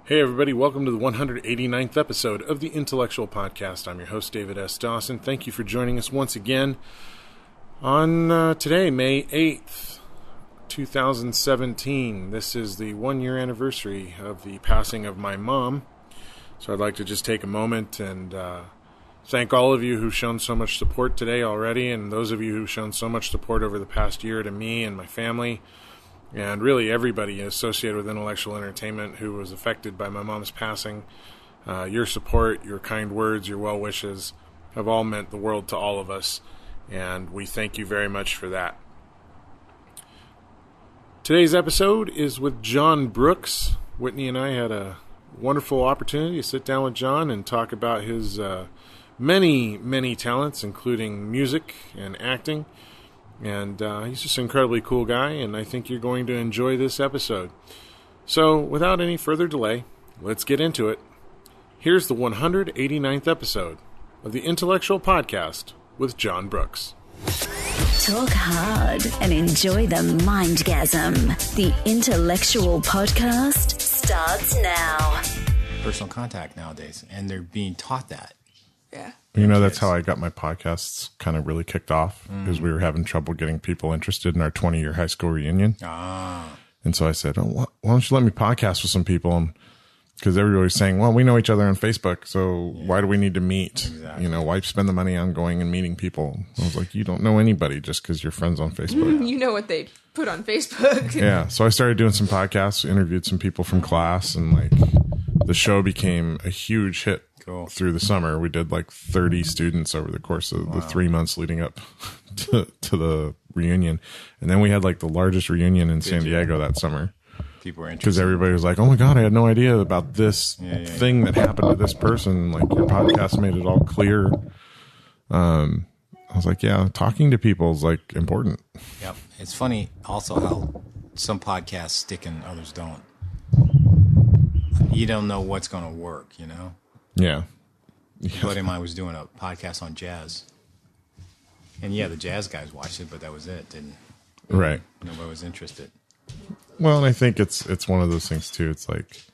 Hey everybody, welcome to the 189th episode of the Intellectual Podcast. I'm your host, David S. Dawson. Thank you for joining us once again on today, May 8th, 2017. This is the 1-year anniversary of the passing of my mom. So I'd like to just take a moment and thank all of you who've shown so much support today already, and those of you who've shown so much support over the past year to me and my family. And really everybody associated with intellectual entertainment who was affected by my mom's passing. Your support, your kind words, your well wishes have all meant the world to all of us. And we thank you very much for that. Today's episode is with John Brooks. Whitney and I had a wonderful opportunity to sit down with John and talk about his many, many talents, including music and acting. And he's just an incredibly cool guy, and I think you're going to enjoy this episode. So, without any further delay, let's get into it. Here's the 189th episode of the Intellectual Podcast with John Brooks. Talk hard and enjoy the mindgasm. The Intellectual Podcast starts now. Personal contact nowadays, and they're being taught that. Yeah. You know, that's how I got my podcasts kind of really kicked off, because we were having trouble getting people interested in our 20-year high school reunion. And so I said, why don't you let me podcast with some people? Because everybody was saying, well, we know each other on Facebook, so why do we need to meet? Exactly. You know, why spend the money on going and meeting people? I was like, you don't know anybody just because you're friends on Facebook. You know what they put on Facebook. Yeah. So I started doing some podcasts, interviewed some people from class, and like the show became a huge hit. Cool. Through the summer. We did like 30 students over the course of the 3 months leading up to the reunion. And then we had like the largest reunion in San Diego that summer. People were interested. Because everybody was like, oh my God, I had no idea about this thing that happened to this person. Like your podcast made it all clear. I was like, yeah, talking to people is like important. Yep. It's funny also how some podcasts stick and others don't. You don't know what's going to work, you know? Yeah. A buddy of mine was doing a podcast on jazz. And yeah, the jazz guys watched it, but that was it. Right. Nobody was interested. Well, and I think it's one of those things too. It's like,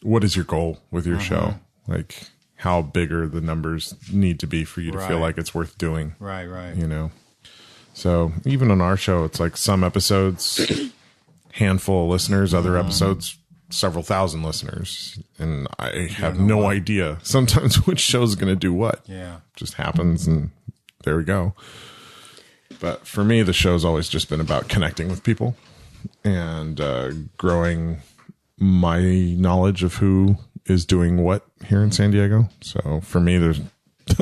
what is your goal with your show? Like, how big are the numbers need to be for you to feel like it's worth doing? Right. You know? So even on our show, it's like some episodes, handful of listeners, other episodes, several thousand listeners, and I have no idea sometimes which show is going to do what. Yeah. Just happens, and there we go. But for me, the show's always just been about connecting with people and growing my knowledge of who is doing what here in San Diego. So for me,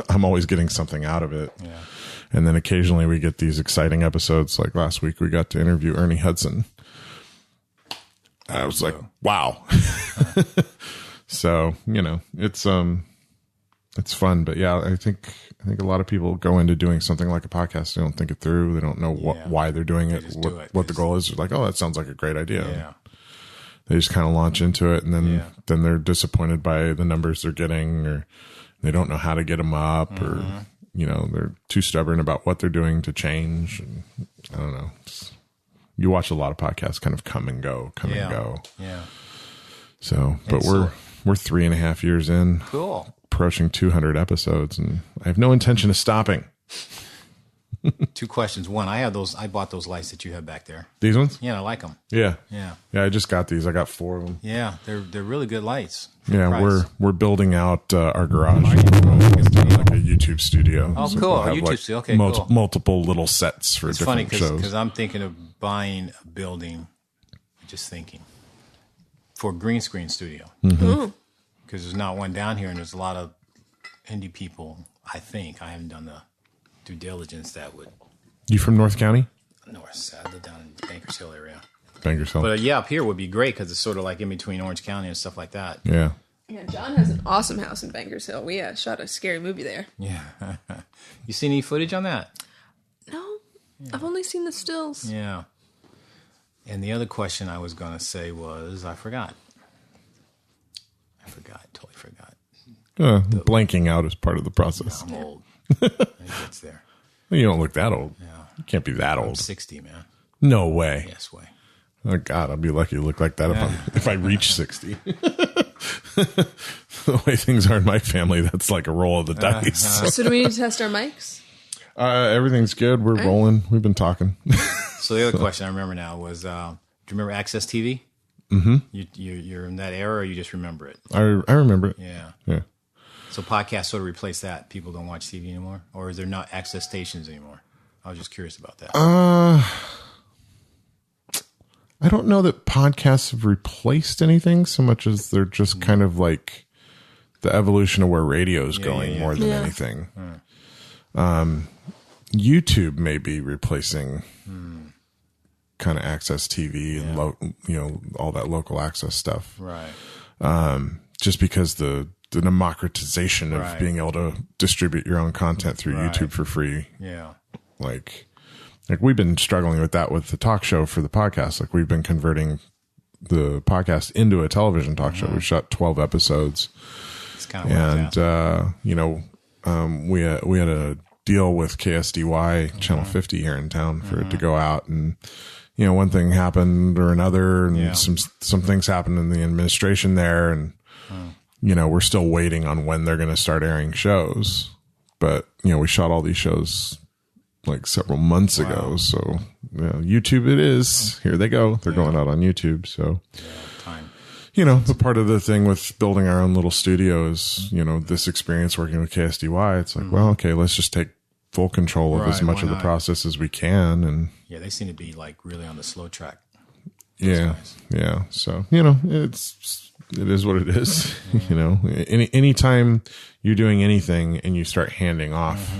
I'm always getting something out of it. Yeah. And then occasionally we get these exciting episodes. Like last week, we got to interview Ernie Hudson. I was like, wow. So, you know, it's fun, but yeah, I think a lot of people go into doing something like a podcast. They don't think it through. They don't know why they're doing it, what the goal is. They're like, oh, that sounds like a great idea. Yeah. They just kind of launch into it, and then they're disappointed by the numbers they're getting, or they don't know how to get them up, or, you know, they're too stubborn about what they're doing to change. And I don't know. You watch a lot of podcasts kind of come and go. Yeah. So, but we're 3.5 years in. Cool. Approaching 200 episodes, and I have no intention of stopping. 2 questions. One, I bought those lights that you have back there. These ones? Yeah, I like them. Yeah. Yeah. Yeah, I just got these. I got 4 of them. Yeah, they're really good lights. Yeah, we're building out our garage. Like a YouTube studio. Oh, So cool. we'll have YouTube like studio. Okay, cool. Multiple little sets for different shows. It's funny because I'm thinking of buying a building, just thinking, for a green screen studio. Because there's not one down here, and there's a lot of indie people, I think. I haven't done the due diligence that would. You from North County? North side, I live down in Bankers Hill area. Bankers Hill. But yeah, up here would be great because it's sort of like in between Orange County and stuff like that. Yeah. Yeah, John has an awesome house in Bankers Hill. We shot a scary movie there. Yeah. You seen any footage on that? No, I've only seen the stills. Yeah. And the other question I was going to say was, I forgot. Totally forgot. Blanking out is part of the process. I'm old. It gets there. You don't look that old. Yeah. You can't be that I'm old. 60, man. No way. Yes way. Oh God, I'll be lucky to look like that if I reach 60. The way things are in my family, that's like a roll of the dice. So do we need to test our mics? Everything's good. We're rolling. We've been talking. So the other question I remember now was, do you remember Access TV? Mm-hmm. You're in that era, or you just remember it? I remember it. Yeah. Yeah. So podcasts sort of replace that. People don't watch TV anymore, or is there not access stations anymore? I was just curious about that. I don't know that podcasts have replaced anything so much as they're just kind of like the evolution of where radio is going more than anything. YouTube may be replacing kind of access TV and all that local access stuff. Right. Just because the democratization of being able to distribute your own content through YouTube for free. Yeah. Like we've been struggling with that with the talk show for the podcast. Like we've been converting the podcast into a television talk show. We've shot 12 episodes. It's kind of we had a deal with KSDY Channel 50 here in town for it to go out, and one thing happened or another, and some things happened in the administration there, and we're still waiting on when they're going to start airing shows. But we shot all these shows like several months ago, so YouTube it is. Here they go. They're going out on YouTube. So time. The part of the thing with building our own little studio is, this experience working with KSDY. It's like, well, okay, let's just take full control of as much of the process as we can. And they seem to be like really on the slow track. Yeah. So, it is what it is. Anytime you're doing anything and you start handing off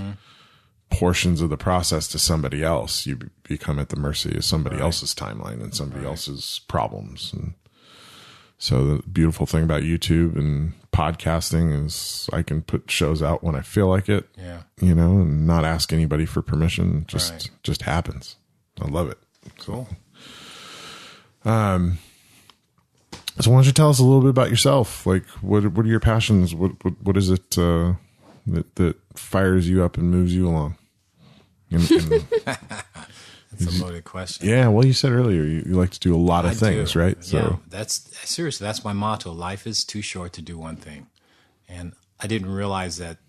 portions of the process to somebody else, you become at the mercy of somebody else's timeline and somebody else's problems. And so the beautiful thing about YouTube and podcasting is I can put shows out when I feel like it, and not ask anybody for permission. Just happens. I love it. Cool. So why don't you tell us a little bit about yourself? Like, what are your passions? What is it that fires you up and moves you along? That's a loaded question. Yeah, well, you said earlier you like to do a lot of things, right? So that's my motto. Life is too short to do one thing, and I didn't realize that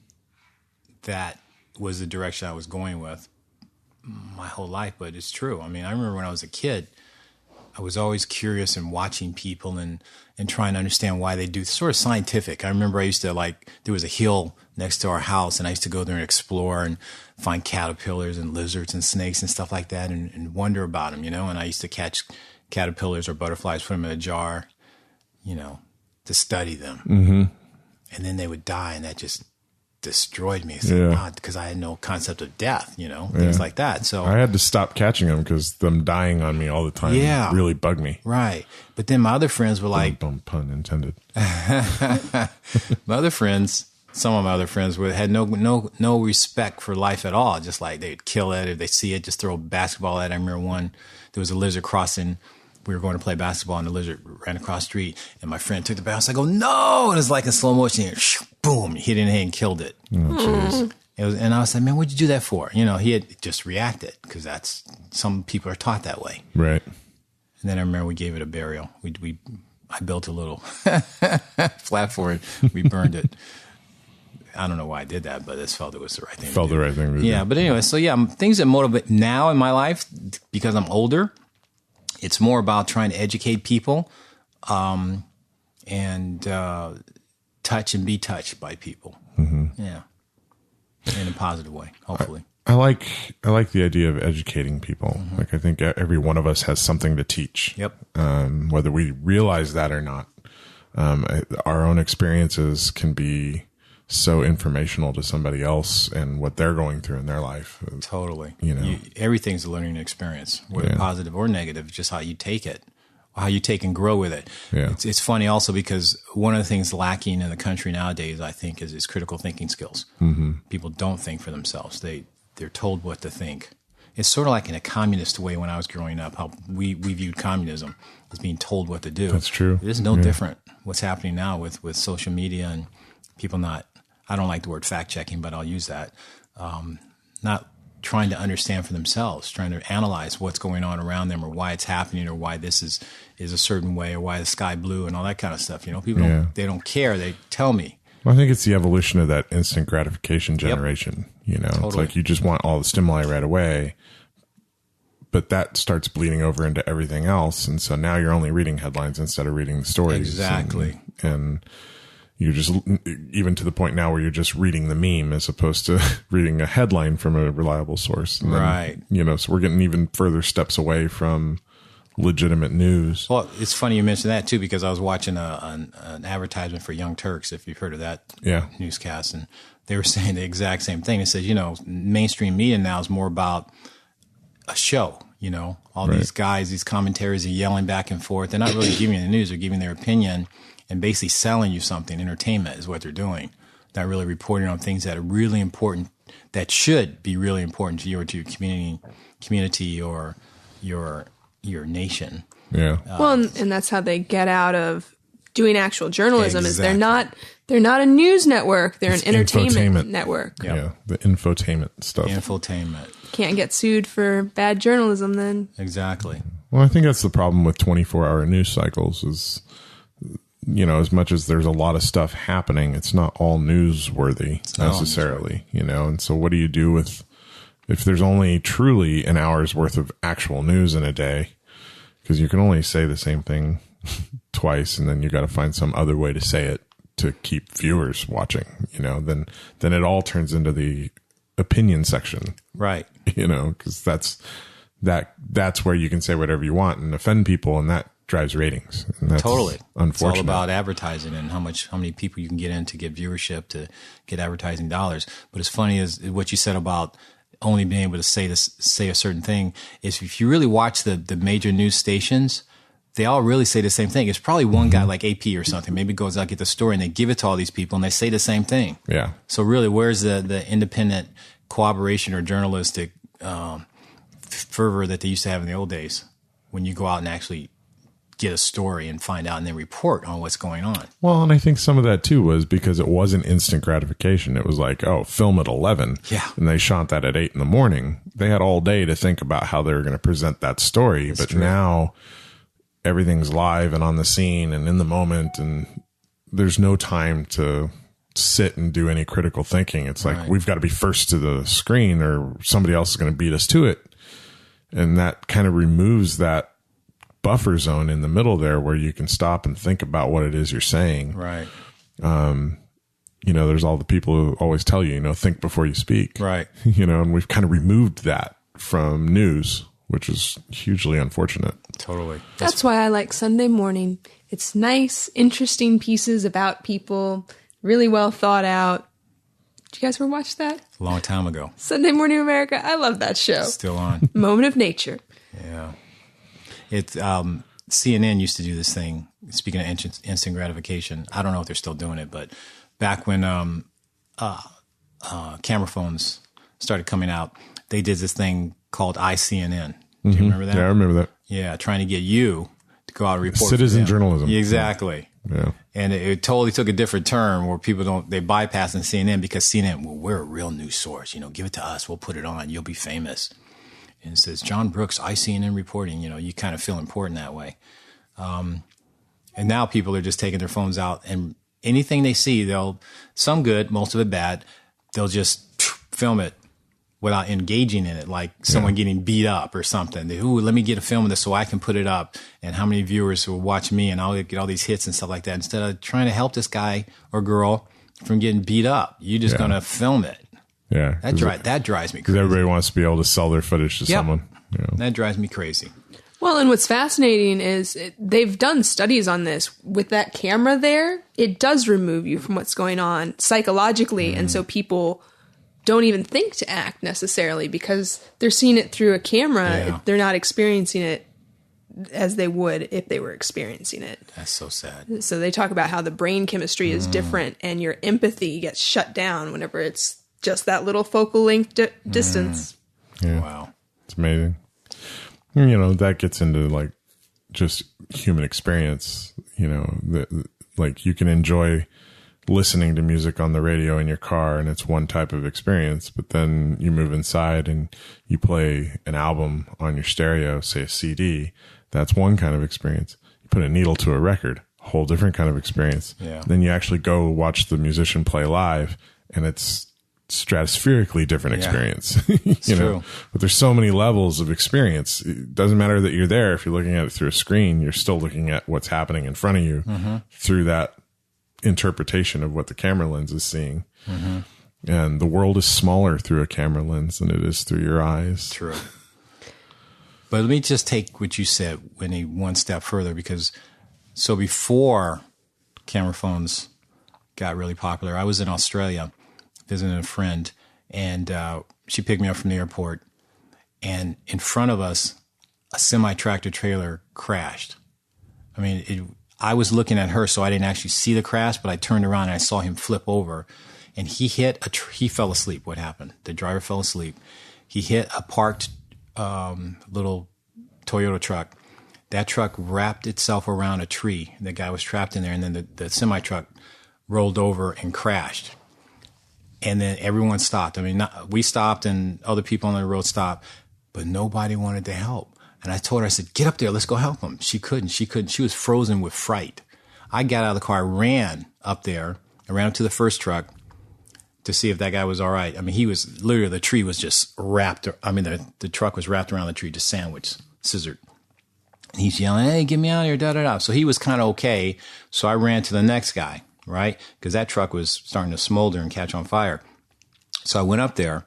was the direction I was going with my whole life. But it's true. I mean, I remember when I was a kid, I was always curious and watching people and trying to understand why they do sort of scientific. I remember I used to there was a hill next to our house, and I used to go there and explore and find caterpillars and lizards and snakes and stuff like that and wonder about them, and I used to catch caterpillars or butterflies, put them in a jar, to study them. Mm-hmm. And then they would die, and that just destroyed me. Because I had no concept of death, things like that. So I had to stop catching them because them dying on me all the time really bugged me. Right. But then my other friends were like, pun intended. Some of my other friends had no respect for life at all. Just like they'd kill it if they see it, just throw a basketball at it. I remember there was a lizard crossing. We were going to play basketball, and the lizard ran across the street, and my friend took the bounce. I go, no! And it's like in slow motion, and boom, hit it in the head and killed it. Oh, jeez. And I was like, man, what'd you do that for? He had just reacted, because some people are taught that way. Right. And then I remember we gave it a burial. I built a little flat for it. We burned it. I don't know why I did that, but I just felt it was the right thing to do. The right thing to do. Yeah, but anyway, so things that motivate now in my life, because I'm older, it's more about trying to educate people and touch and be touched by people. Mm-hmm. Yeah, in a positive way, hopefully. I like the idea of educating people. Mm-hmm. Like I think every one of us has something to teach. Yep. Whether we realize that or not, our own experiences can be so informational to somebody else and what they're going through in their life. Totally. Everything's a learning experience, whether positive or negative, just how you take it, how you take and grow with it. Yeah. It's funny also because one of the things lacking in the country nowadays, I think, is critical thinking skills. Mm-hmm. People don't think for themselves. They're told what to think. It's sort of like in a communist way when I was growing up, how we viewed communism as being told what to do. That's true. It is no different what's happening now with social media and people I don't like the word fact checking, but I'll use that. Not trying to understand for themselves, trying to analyze what's going on around them or why it's happening or why this is a certain way or why the sky blue and all that kind of stuff. You know, people they don't care. They tell me. Well, I think it's the evolution of that instant gratification generation. You know, Totally. It's like you just want all the stimuli right away, but that starts bleeding over into everything else. And so now you're only reading headlines instead of reading the stories. Exactly. And you're just, even to the point now where you're just reading the meme as opposed to reading a headline from a reliable source. And Right. Then, you know, so we're getting even further steps away from legitimate news. Well, it's funny you mentioned that too, because I was watching an advertisement for Young Turks, if you've heard of that newscast, and they were saying the exact same thing. It says, you know, mainstream media now is more about a show. You know, all these guys, these commentaries are yelling back and forth. They're not really giving you the news; they're giving their opinion and basically selling you something. Entertainment is what they're doing. Not really reporting on things that are really important, that should be really important to you or to your community or your nation. Yeah. Well, and that's how they get out of doing actual journalism. Is they're not a news network. They're an entertainment network. Yeah, the infotainment stuff. Infotainment. Can't get sued for bad journalism then. Exactly. Well, I think that's the problem with 24-hour news cycles is, you know, as much as there's a lot of stuff happening, it's not all newsworthy necessarily, you know? And so what do you do with, if there's only truly an hour's worth of actual news in a day, because you can only say the same thing twice and then you got to find some other way to say it to keep viewers watching, you know, then it all turns into the opinion section. Right. You know, because that's where you can say whatever you want and offend people, and that drives ratings. And that's Totally. Unfortunate. It's all about advertising and how many people you can get in to get viewership, to get advertising dollars. But as funny as what you said about only being able to say a certain thing is, if you really watch the major news stations, they all really say the same thing. It's probably one guy like AP or something, maybe goes out, get the story, and they give it to all these people and they say the same thing. Yeah. So really, where's the independent cooperation or journalistic fervor that they used to have in the old days, when you go out and actually get a story and find out and then report on what's going on? Well, and I think some of that too was because it wasn't instant gratification. It was like, oh, film at 11. Yeah. And they shot that at 8 a.m. They had all day to think about how they were going to present that story. That's true. Now everything's live and on the scene and in the moment, and there's no time to sit and do any critical thinking. It's like, we've got to be first to the screen or somebody else is going to beat us to it. And that kind of removes that buffer zone in the middle there where you can stop and think about what it is you're saying. Right. You know, there's all the people who always tell you, you know, think before you speak. Right. You know, and we've kind of removed that from news, which is hugely unfortunate. Totally. That's why I like Sunday morning. It's nice, interesting pieces about people, really well thought out. Did you guys ever watch that? A long time ago. Sunday Morning America. I love that show. Still on. Moment of Nature. Yeah. CNN used to do this thing, speaking of instant gratification. I don't know if they're still doing it, but back when camera phones started coming out, they did this thing called iCNN. Do you remember that? Yeah, I remember that. Yeah, trying to get you to go out and report. Citizen journalism. Exactly. Yeah. And it totally took a different turn where people they bypass CNN because CNN, well, we're a real news source. You know, give it to us. We'll put it on. You'll be famous. And it says, John Brooks, iCNN reporting. You know, you kind of feel important that way. And now people are just taking their phones out and anything they see, some good, most of it bad, they'll just film it without engaging in it, like someone getting beat up or something. Let me get a film of this so I can put it up, and how many viewers will watch me, and I'll get all these hits and stuff like that. Instead of trying to help this guy or girl from getting beat up, you're just going to film it. Yeah. That drives me crazy. Because everybody wants to be able to sell their footage to someone. You know. That drives me crazy. Well, and what's fascinating is they've done studies on this. With that camera there, it does remove you from what's going on psychologically, and so people don't even think to act necessarily because they're seeing it through a camera. Yeah. They're not experiencing it as they would if they were experiencing it. That's so sad. So they talk about how the brain chemistry is different and your empathy gets shut down whenever it's just that little focal length distance. Yeah. Wow. It's amazing. You know, that gets into like just human experience, you know, like you can enjoy listening to music on the radio in your car and it's one type of experience, but then you move inside and you play an album on your stereo, say a CD, that's one kind of experience. You put a needle to a record, a whole different kind of experience. Yeah. Then you actually go watch the musician play live and it's stratospherically different experience. You know, true. but there's so many levels of experience. It doesn't matter that you're there. If you're looking at it through a screen, you're still looking at what's happening in front of you through that interpretation of what the camera lens is seeing. And the world is smaller through a camera lens than it is through your eyes. True. But let me just take what you said, Whitney, one step further, because so before camera phones got really popular, I was in Australia visiting a friend, and she picked me up from the airport, and in front of us, a semi-tractor trailer crashed. I mean, I was looking at her, so I didn't actually see the crash, but I turned around and I saw him flip over, and he hit he fell asleep. What happened? The driver fell asleep. He hit a parked little Toyota truck. That truck wrapped itself around a tree. The guy was trapped in there, and then the semi-truck rolled over and crashed. And then everyone stopped. I mean, we stopped and other people on the road stopped, but nobody wanted to help. And I told her, I said, get up there, let's go help him. She couldn't. She was frozen with fright. I got out of the car, ran up there, I ran up to the first truck to see if that guy was all right. I mean, he was literally, the tree was just wrapped. I mean, the truck was wrapped around the tree, just sandwiched, scissored. And he's yelling, hey, get me out of here, da-da-da. So he was kind of okay. So I ran to the next guy, right? Because that truck was starting to smolder and catch on fire. So I went up there,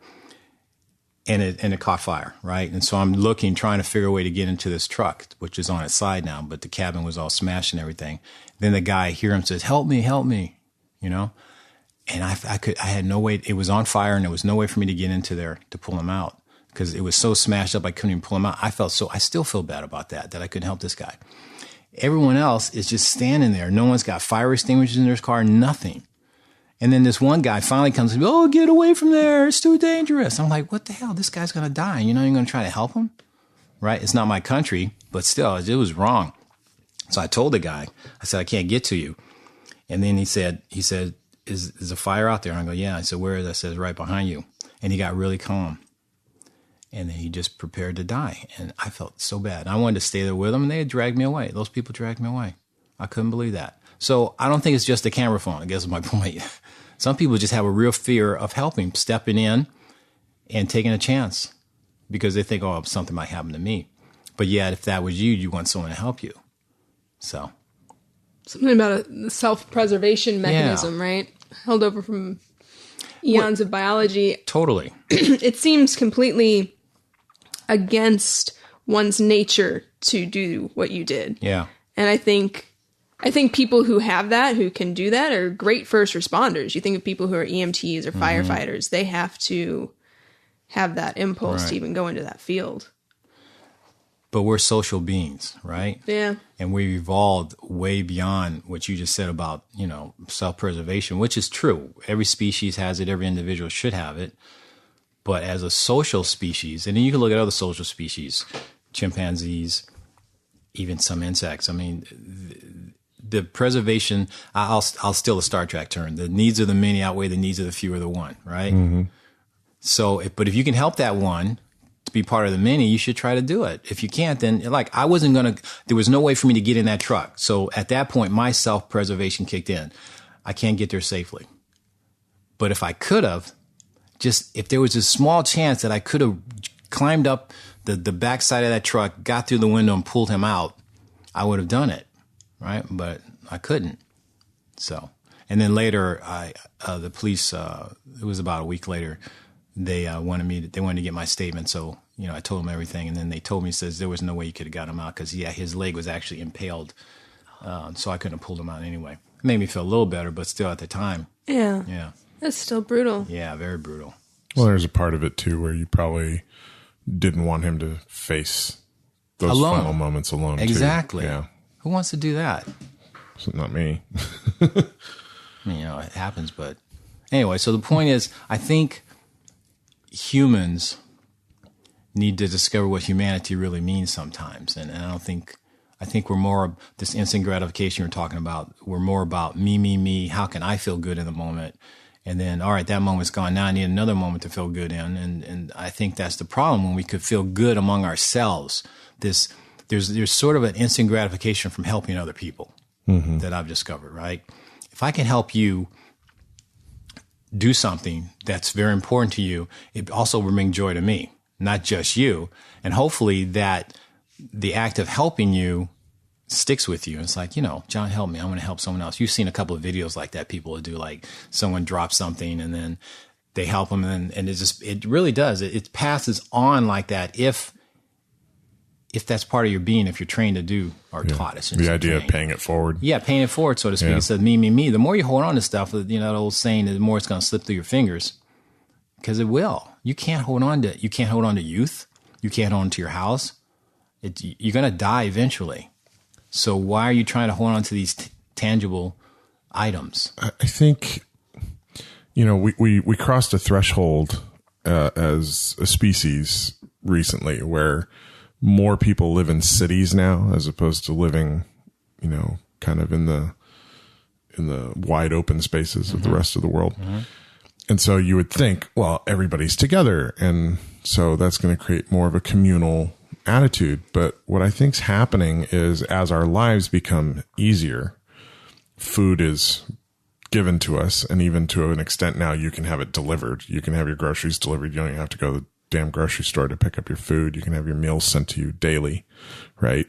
and it caught fire, right? And so I'm trying to figure a way to get into this truck, which is on its side now, but the cabin was all smashed and everything. Then the guy, I hear him says, help me, you know? And I had no way, it was on fire, and there was no way for me to get into there to pull him out because it was so smashed up I couldn't even pull him out. I still feel bad about that I couldn't help this guy. Everyone else is just standing there. No one's got fire extinguishers in their car, nothing. And then this one guy finally comes and goes, oh, get away from there. It's too dangerous. I'm like, what the hell? This guy's going to die. You're going to try to help him? Right? It's not my country, but still, it was wrong. So I told the guy, I said, I can't get to you. And then he said, is a fire out there? And I go, yeah. I said, where is it? I said, right behind you. And he got really calm. And then he just prepared to die. And I felt so bad. I wanted to stay there with him, and they had dragged me away. Those people dragged me away. I couldn't believe that. So I don't think it's just a camera phone, I guess is my point. Some people just have a real fear of helping, stepping in and taking a chance because they think, oh, something might happen to me. But yet, if that was you, you want someone to help you. So. Something about a self-preservation mechanism, right? Held over from eons of biology. Totally. It seems completely against one's nature to do what you did. Yeah. And I think people who have that, who can do that, are great first responders. You think of people who are EMTs or firefighters, they have to have that impulse to even go into that field. But we're social beings, right? Yeah. And we've evolved way beyond what you just said about, self-preservation, which is true. Every species has it. Every individual should have it. But as a social species, and then you can look at other social species, chimpanzees, even some insects. I mean, the preservation, I'll steal a Star Trek term. The needs of the many outweigh the needs of the few or the one, right? Mm-hmm. So, but if you can help that one to be part of the many, you should try to do it. If you can't, then there was no way for me to get in that truck. So at that point, my self-preservation kicked in. I can't get there safely. But if I could have, if there was a small chance that I could have climbed up the backside of that truck, got through the window and pulled him out, I would have done it. Right. But I couldn't. So, and then later the police, it was about a week later, they wanted to get my statement. So, I told them everything. And then they told me, says there was no way you could have got him out because his leg was actually impaled. So I couldn't have pulled him out anyway. It made me feel a little better, but still at the time. Yeah. Yeah. That's still brutal. Yeah. Very brutal. Well, there's a part of it too, where you probably didn't want him to face those final moments alone. Exactly. Too. Yeah. Who wants to do that? It's not me. I mean, it happens, but anyway, so the point is, I think humans need to discover what humanity really means sometimes. And I I think we're more, this instant gratification you're talking about, we're more about me. How can I feel good in the moment? And then, all right, that moment's gone. Now I need another moment to feel good in. And I think that's the problem when we could feel good among ourselves. There's sort of an instant gratification from helping other people that I've discovered, right? If I can help you do something that's very important to you, it also will bring joy to me, not just you. And hopefully that the act of helping you sticks with you. It's like, John, help me. I'm going to help someone else. You've seen a couple of videos like that people do, like someone drops something and then they help them. And it really does. It passes on like that. If that's part of your being, if you're trained to do or taught. It's the idea of paying it forward. Yeah, paying it forward, so to speak. Instead of me. The more you hold on to stuff, that old saying, the more it's going to slip through your fingers. Because it will. You can't hold on to youth. You can't hold on to your house. You're going to die eventually. So why are you trying to hold on to these tangible items? I think, we crossed a threshold as a species recently where more people live in cities now as opposed to living, kind of in the wide open spaces of the rest of the world. And so you would think, well, everybody's together. And so that's going to create more of a communal attitude. But what I think's happening is as our lives become easier, food is given to us. And even to an extent now, you can have it delivered. You can have your groceries delivered. You don't even have to go to the damn grocery store to pick up your food. You can have your meals sent to you daily, right?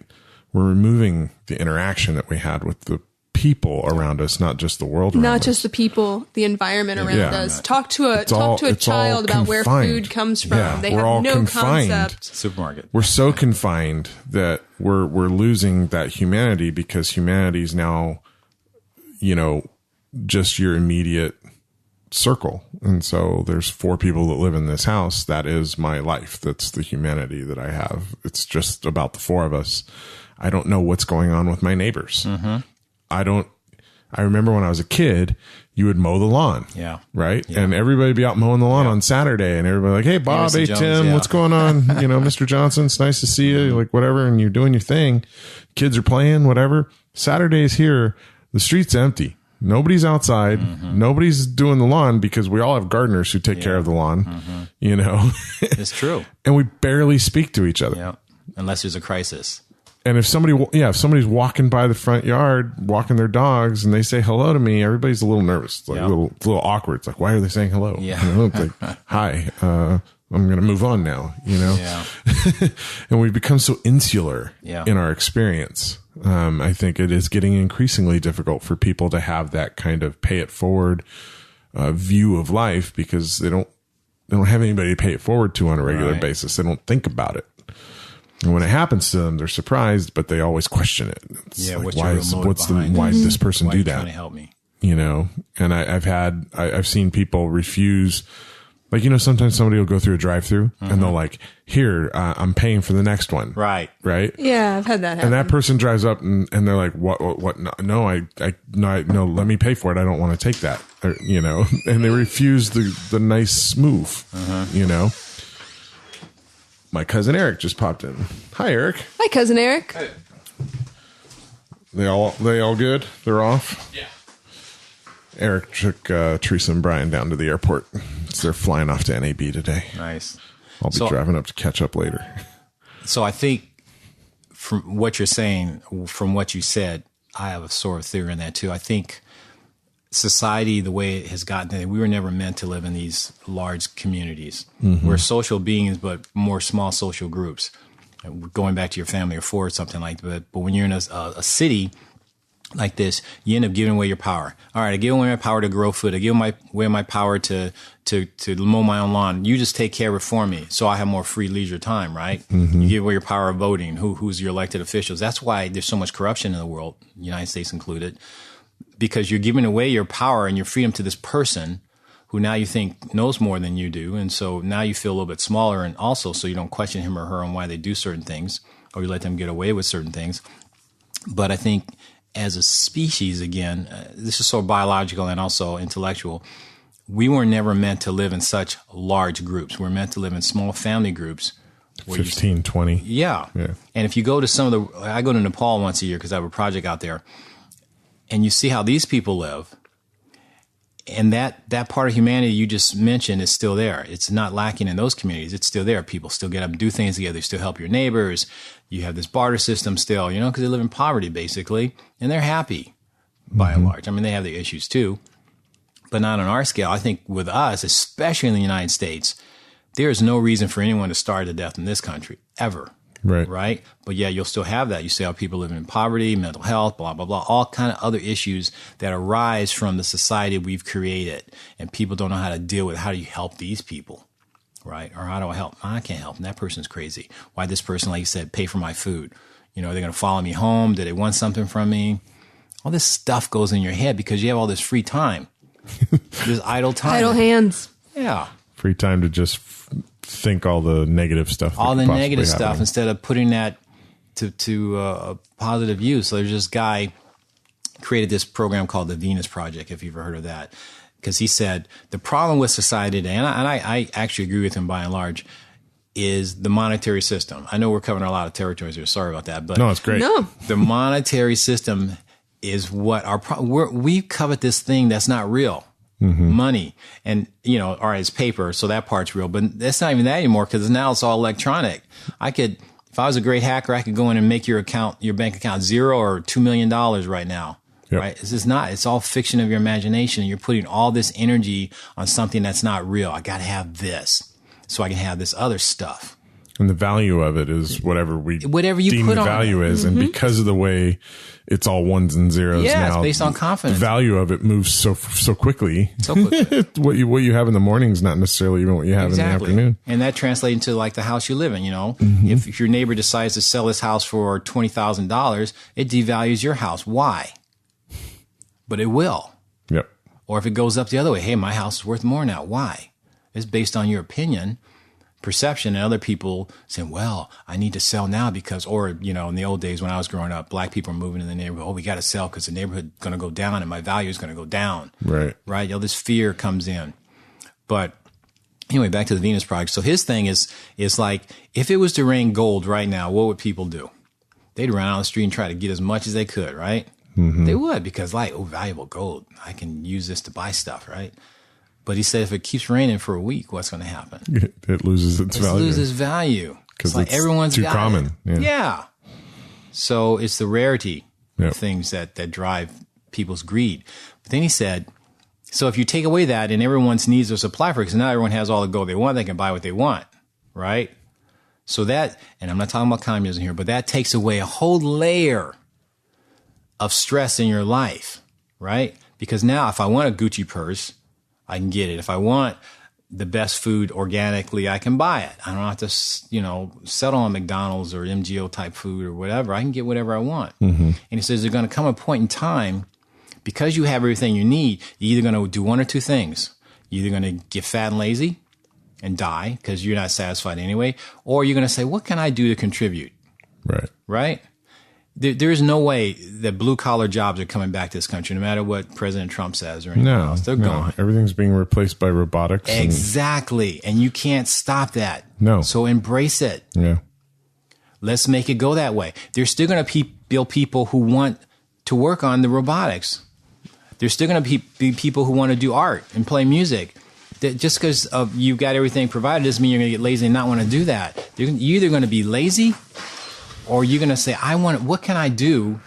We're removing the interaction that we had with the people around us, not just the world around us. Not just the people, the environment around us. Talk to a child about where food comes from. Yeah, they have no concept. Supermarket. We're so confined that we're losing that humanity because humanity is now, just your immediate circle. And so there's 4 people that live in this house. That is my life. That's the humanity that I have. It's just about the 4 of us. I don't know what's going on with my neighbors. I remember when I was a kid, you would mow the lawn. Yeah. Right. Yeah. And everybody would be out mowing the lawn on Saturday and everybody like, hey, Bob, hey, Jones, Tim, what's going on? Mr. Johnson, it's nice to see you. Like whatever. And you're doing your thing. Kids are playing, whatever. Saturday's here. The street's empty. Nobody's outside. Nobody's doing the lawn because we all have gardeners who take care of the lawn, It's true. And we barely speak to each other. Yeah. Unless there's a crisis. And if somebody's walking by the front yard, walking their dogs, and they say hello to me, everybody's a little nervous, it's like a little awkward. It's like, why are they saying hello? Yeah. It's like, hi, I'm going to move on now, Yeah. And we've become so insular in our experience. I think it is getting increasingly difficult for people to have that kind of pay it forward view of life because they don't have anybody to pay it forward to on a regular basis. They don't think about it. And when it happens to them, they're surprised, but they always question it. It's like, why does this person do that? Trying to help me? And I've seen people refuse. Like, sometimes somebody will go through a drive-through and they'll like, here, I'm paying for the next one. Right. Right. Yeah. I've had that happen. And that person drives up and they're like, what? No, no, let me pay for it. I don't want to take that. And they refuse the nice move, My cousin Eric just popped in. Hi, Eric. Hi, cousin Eric. Hey. They all good? They're off? Yeah. Eric took Teresa and Brian down to the airport. So they're flying off to NAB today. Nice. I'll be driving up to catch up later. So I think from what you're saying, from what you said, I have a sort of theory on that too. I think society, the way it has gotten today, we were never meant to live in these large communities. We're social beings, but more small social groups. Going back to your family of 4 or something like that. But when you're in a city like this, you end up giving away your power. All right, I give away my power to grow food. I give away my power to mow my own lawn. You just take care of it for me, so I have more free leisure time, right? You give away your power of voting. Who's your elected officials? That's why there's so much corruption in the world, United States included, because you're giving away your power and your freedom to this person who now you think knows more than you do, and so now you feel a little bit smaller, and also so you don't question him or her on why they do certain things, or you let them get away with certain things. But I think as a species, again, this is so biological and also intellectual, we were never meant to live in such large groups. We're meant to live in small family groups 15, 20. Yeah. And if you go to some of I go to Nepal once a year because I have a project out there, and you see how these people live, and that part of humanity you just mentioned is still there. It's not lacking in those communities. It's still there. People still get up and do things together. They still help your neighbors. You have this barter system still, because they live in poverty basically, and they're happy by and large. I mean, they have their issues too, but not on our scale. I think with us, especially in the United States, there is no reason for anyone to starve to death in this country ever. Right. But yeah, you'll still have that. You see how people living in poverty, mental health, blah, blah, blah, all kind of other issues that arise from the society we've created. And people don't know how to deal with how do you help these people, right? Or how do I help? I can't help them. That person's crazy. Why this person, like you said, pay for my food? They're going to follow me home. Do they want something from me? All this stuff goes in your head because you have all this free time. This idle time. Idle hands. Yeah. Free time to just think all the negative stuff. All the negative stuff instead of putting that to positive use. So there's this guy created this program called the Venus Project, if you've ever heard of that. Because he said the problem with society today, and I actually agree with him by and large, is the monetary system. I know we're covering a lot of territories here. Sorry about that. But no, it's great. No. The monetary system is what we covet this thing that's not real. Money. And, all right, it's paper, so that part's real, but that's not even that anymore because now it's all electronic. If I was a great hacker, I could go in and make your bank account $0 or $2 million right now. Yep. Right? It's all fiction of your imagination. You're putting all this energy on something that's not real. I got to have this so I can have this other stuff. And the value of it is whatever you deem put the on value is. And because of the way it's all ones and zeros now, it's based on confidence. The value of it moves so quickly. what you have in the morning is not necessarily even what you have in the afternoon. And that translates into like the house you live in, If your neighbor decides to sell his house for $20,000, it devalues your house. Why? But it will. Yep. Or if it goes up the other way, hey, my house is worth more now. Why? It's based on your opinion, perception, and other people saying, well, I need to sell now because, or, in the old days when I was growing up, black people were moving in the neighborhood. Oh, we got to sell because the neighborhood is going to go down and my value is going to go down. Right. This fear comes in. But anyway, back to the Venus Project. So his thing is like, if it was to rain gold right now, what would people do? They'd run out on the street and try to get as much as they could, right? They would because valuable gold. I can use this to buy stuff, right? But he said if it keeps raining for a week, what's going to happen? It loses its value. It loses value. Because like everyone's too got common. It. Yeah. So it's the rarity of things that drive people's greed. But then he said, so if you take away that and everyone's needs are supply for it, because now everyone has all the gold they want, they can buy what they want, right? So that, and I'm not talking about communism here, but that takes away a whole layer of stress in your life, right? Because now if I want a Gucci purse, I can get it. If I want the best food organically, I can buy it. I don't have to, settle on McDonald's or MGO type food or whatever. I can get whatever I want. And he says there's going to come a point in time, because you have everything you need, you're either going to do one or two things. You're either going to get fat and lazy and die because you're not satisfied anyway, or you're going to say, what can I do to contribute? Right? There's no way that blue-collar jobs are coming back to this country, no matter what President Trump says or anything else. They're gone. Everything's being replaced by robotics. Exactly. And you can't stop that. No. So embrace it. Yeah. Let's make it go that way. There's still going to be people who want to work on the robotics. There's still going to be people who want to do art and play music. Just because you've got everything provided doesn't mean you're going to get lazy and not want to do that. You're either going to be lazy, or you're going to say, what can I do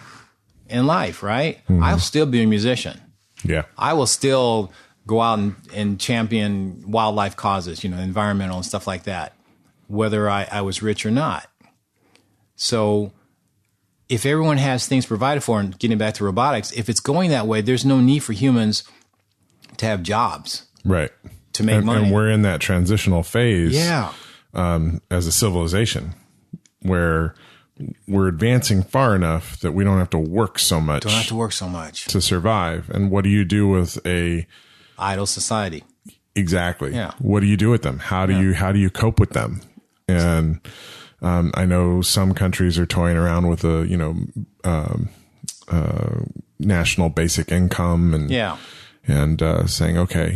in life, right? I'll still be a musician. Yeah. I will still go out and champion wildlife causes, environmental and stuff like that, whether I was rich or not. So if everyone has things provided for, and getting back to robotics, if it's going that way, there's no need for humans to have jobs. Right. To make money. And we're in that transitional phase as a civilization where we're advancing far enough that we don't have to work so much. To survive. And what do you do with a idle society? Exactly. Yeah. What do you do with them? How do you cope with them? And I know some countries are toying around with a national basic income and saying, okay,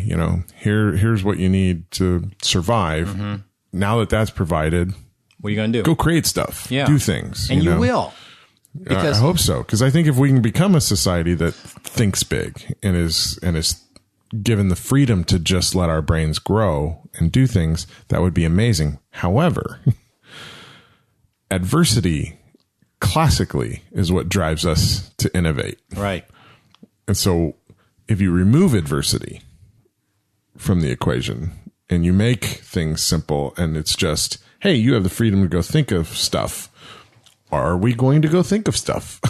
here's what you need to survive. Now that that's provided, What are you going to do? Go create stuff. Yeah. Do things. And you know? will. Because I hope so. Because I think if we can become a society that thinks big and is given the freedom to just let our brains grow and do things, that would be amazing. However, adversity classically is what drives us to innovate. Right. And so if you remove adversity from the equation and you make things simple and it's just, hey, you have the freedom to go think of stuff. Are we going to go think of stuff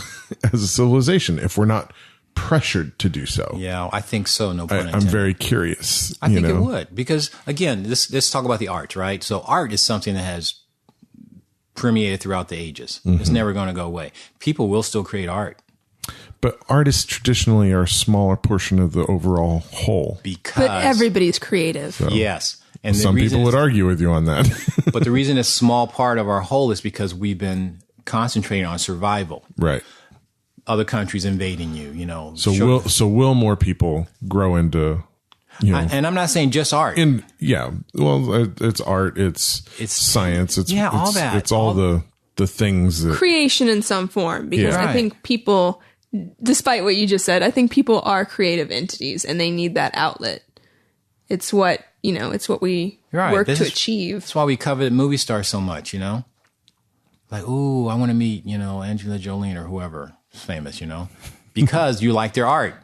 as a civilization if we're not pressured to do so? Yeah, I think so. No pun intended. I'm very curious. I think it would, because again, let's talk about the art, right? So art is something that has permeated throughout the ages. It's never going to go away. People will still create art. But artists traditionally are a smaller portion of the overall whole. But everybody's creative. So, yes. And some people would argue with you on that. But the reason it's a small part of our whole is because we've been concentrating on survival. Right. Other countries invading you, you know. So will more people grow into, you know. And I'm not saying just art. Well, it's art, it's science, all that. It's all the things that. Creation in some form. Because Yeah. I think people, despite what you just said, I think people are creative entities and they need that outlet. It's what, it's what we work to achieve. That's why we covet movie stars so much, you know? Like, ooh, I want to meet, Angelina Jolie or whoever is famous, because you like their art.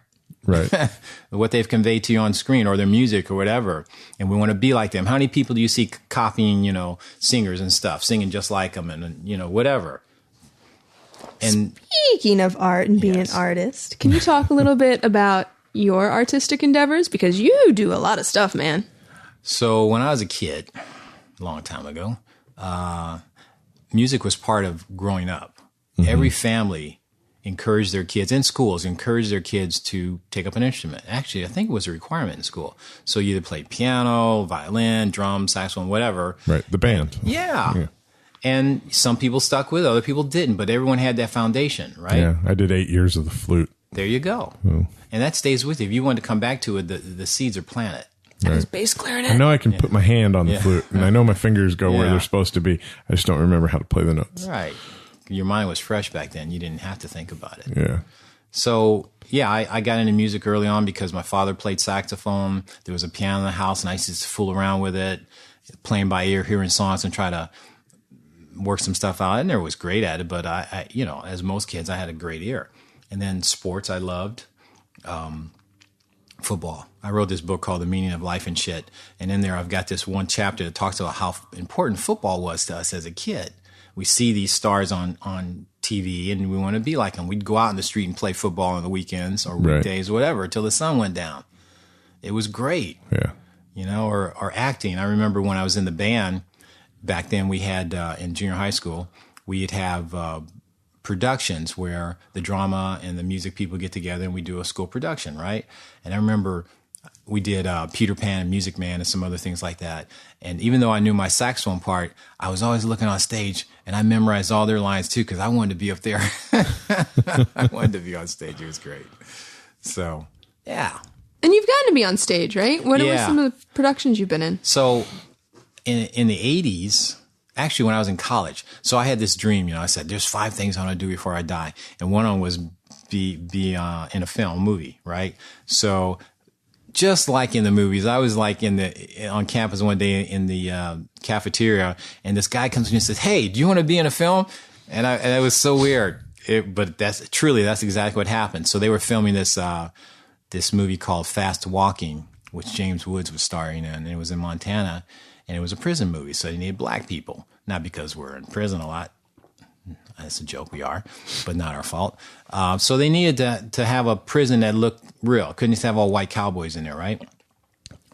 Right. What they've conveyed to you on screen or their music or whatever. And we want to be like them. How many people do you see copying, singers and stuff, singing just like them and whatever? And speaking of art and being an artist, can you talk a little bit about your artistic endeavors? Because you do a lot of stuff, man. So when I was a kid, a long time ago, music was part of growing up. Every family encouraged their kids in schools, encouraged their kids to take up an instrument. Actually, I think it was a requirement in school. So you either played piano, violin, drum, saxophone, whatever. Right. The band. Yeah. And some people stuck with it, other people didn't, but everyone had that foundation, right? Yeah. I did 8 years of the flute. There you go. Oh. And that stays with you. If you want to come back to it, the seeds are planted. That was bass clarinet. I know I can put my hand on the flute, and I know my fingers go where they're supposed to be. I just don't remember how to play the notes. Right. Your mind was fresh back then. You didn't have to think about it. Yeah. So, I got into music early on because my father played saxophone. There was a piano in the house, and I used to fool around with it, playing by ear, hearing songs, and try to work some stuff out. I never was great at it, but I as most kids, I had a great ear. And then sports, I loved. Football. I wrote this book called The Meaning of Life and Shit. And in there, I've got this one chapter that talks about how important football was to us as a kid. We see these stars on TV and we want to be like them. We'd go out in the street and play football on the weekends or weekdays or whatever until the sun went down. It was great. Yeah. Or acting. I remember when I was in the band back then, we had in junior high school, we'd have productions where the drama and the music people get together and we do a school production, right? And I remember we did Peter Pan and Music Man and some other things like that. And even though I knew my saxophone part, I was always looking on stage and I memorized all their lines too because I wanted to be up there. I wanted to be on stage. It was great. So, yeah. And you've gotten to be on stage, right? What are some of the productions you've been in? So, in the 80s, actually when I was in college, so I had this dream, I said, there's 5 things I want to do before I die. And one of them was be in a movie, right? So just like in the movies, I was like on campus one day in the cafeteria, and this guy comes to me and says, "Hey, do you want to be in a film?" And it was so weird. But that's exactly what happened. So they were filming this movie called Fast Walking, which James Woods was starring in, and it was in Montana, and it was a prison movie. So they needed black people, not because we're in prison a lot. That's a joke, we are, but not our fault. So they needed to have a prison that looked real. Couldn't just have all white cowboys in there, right?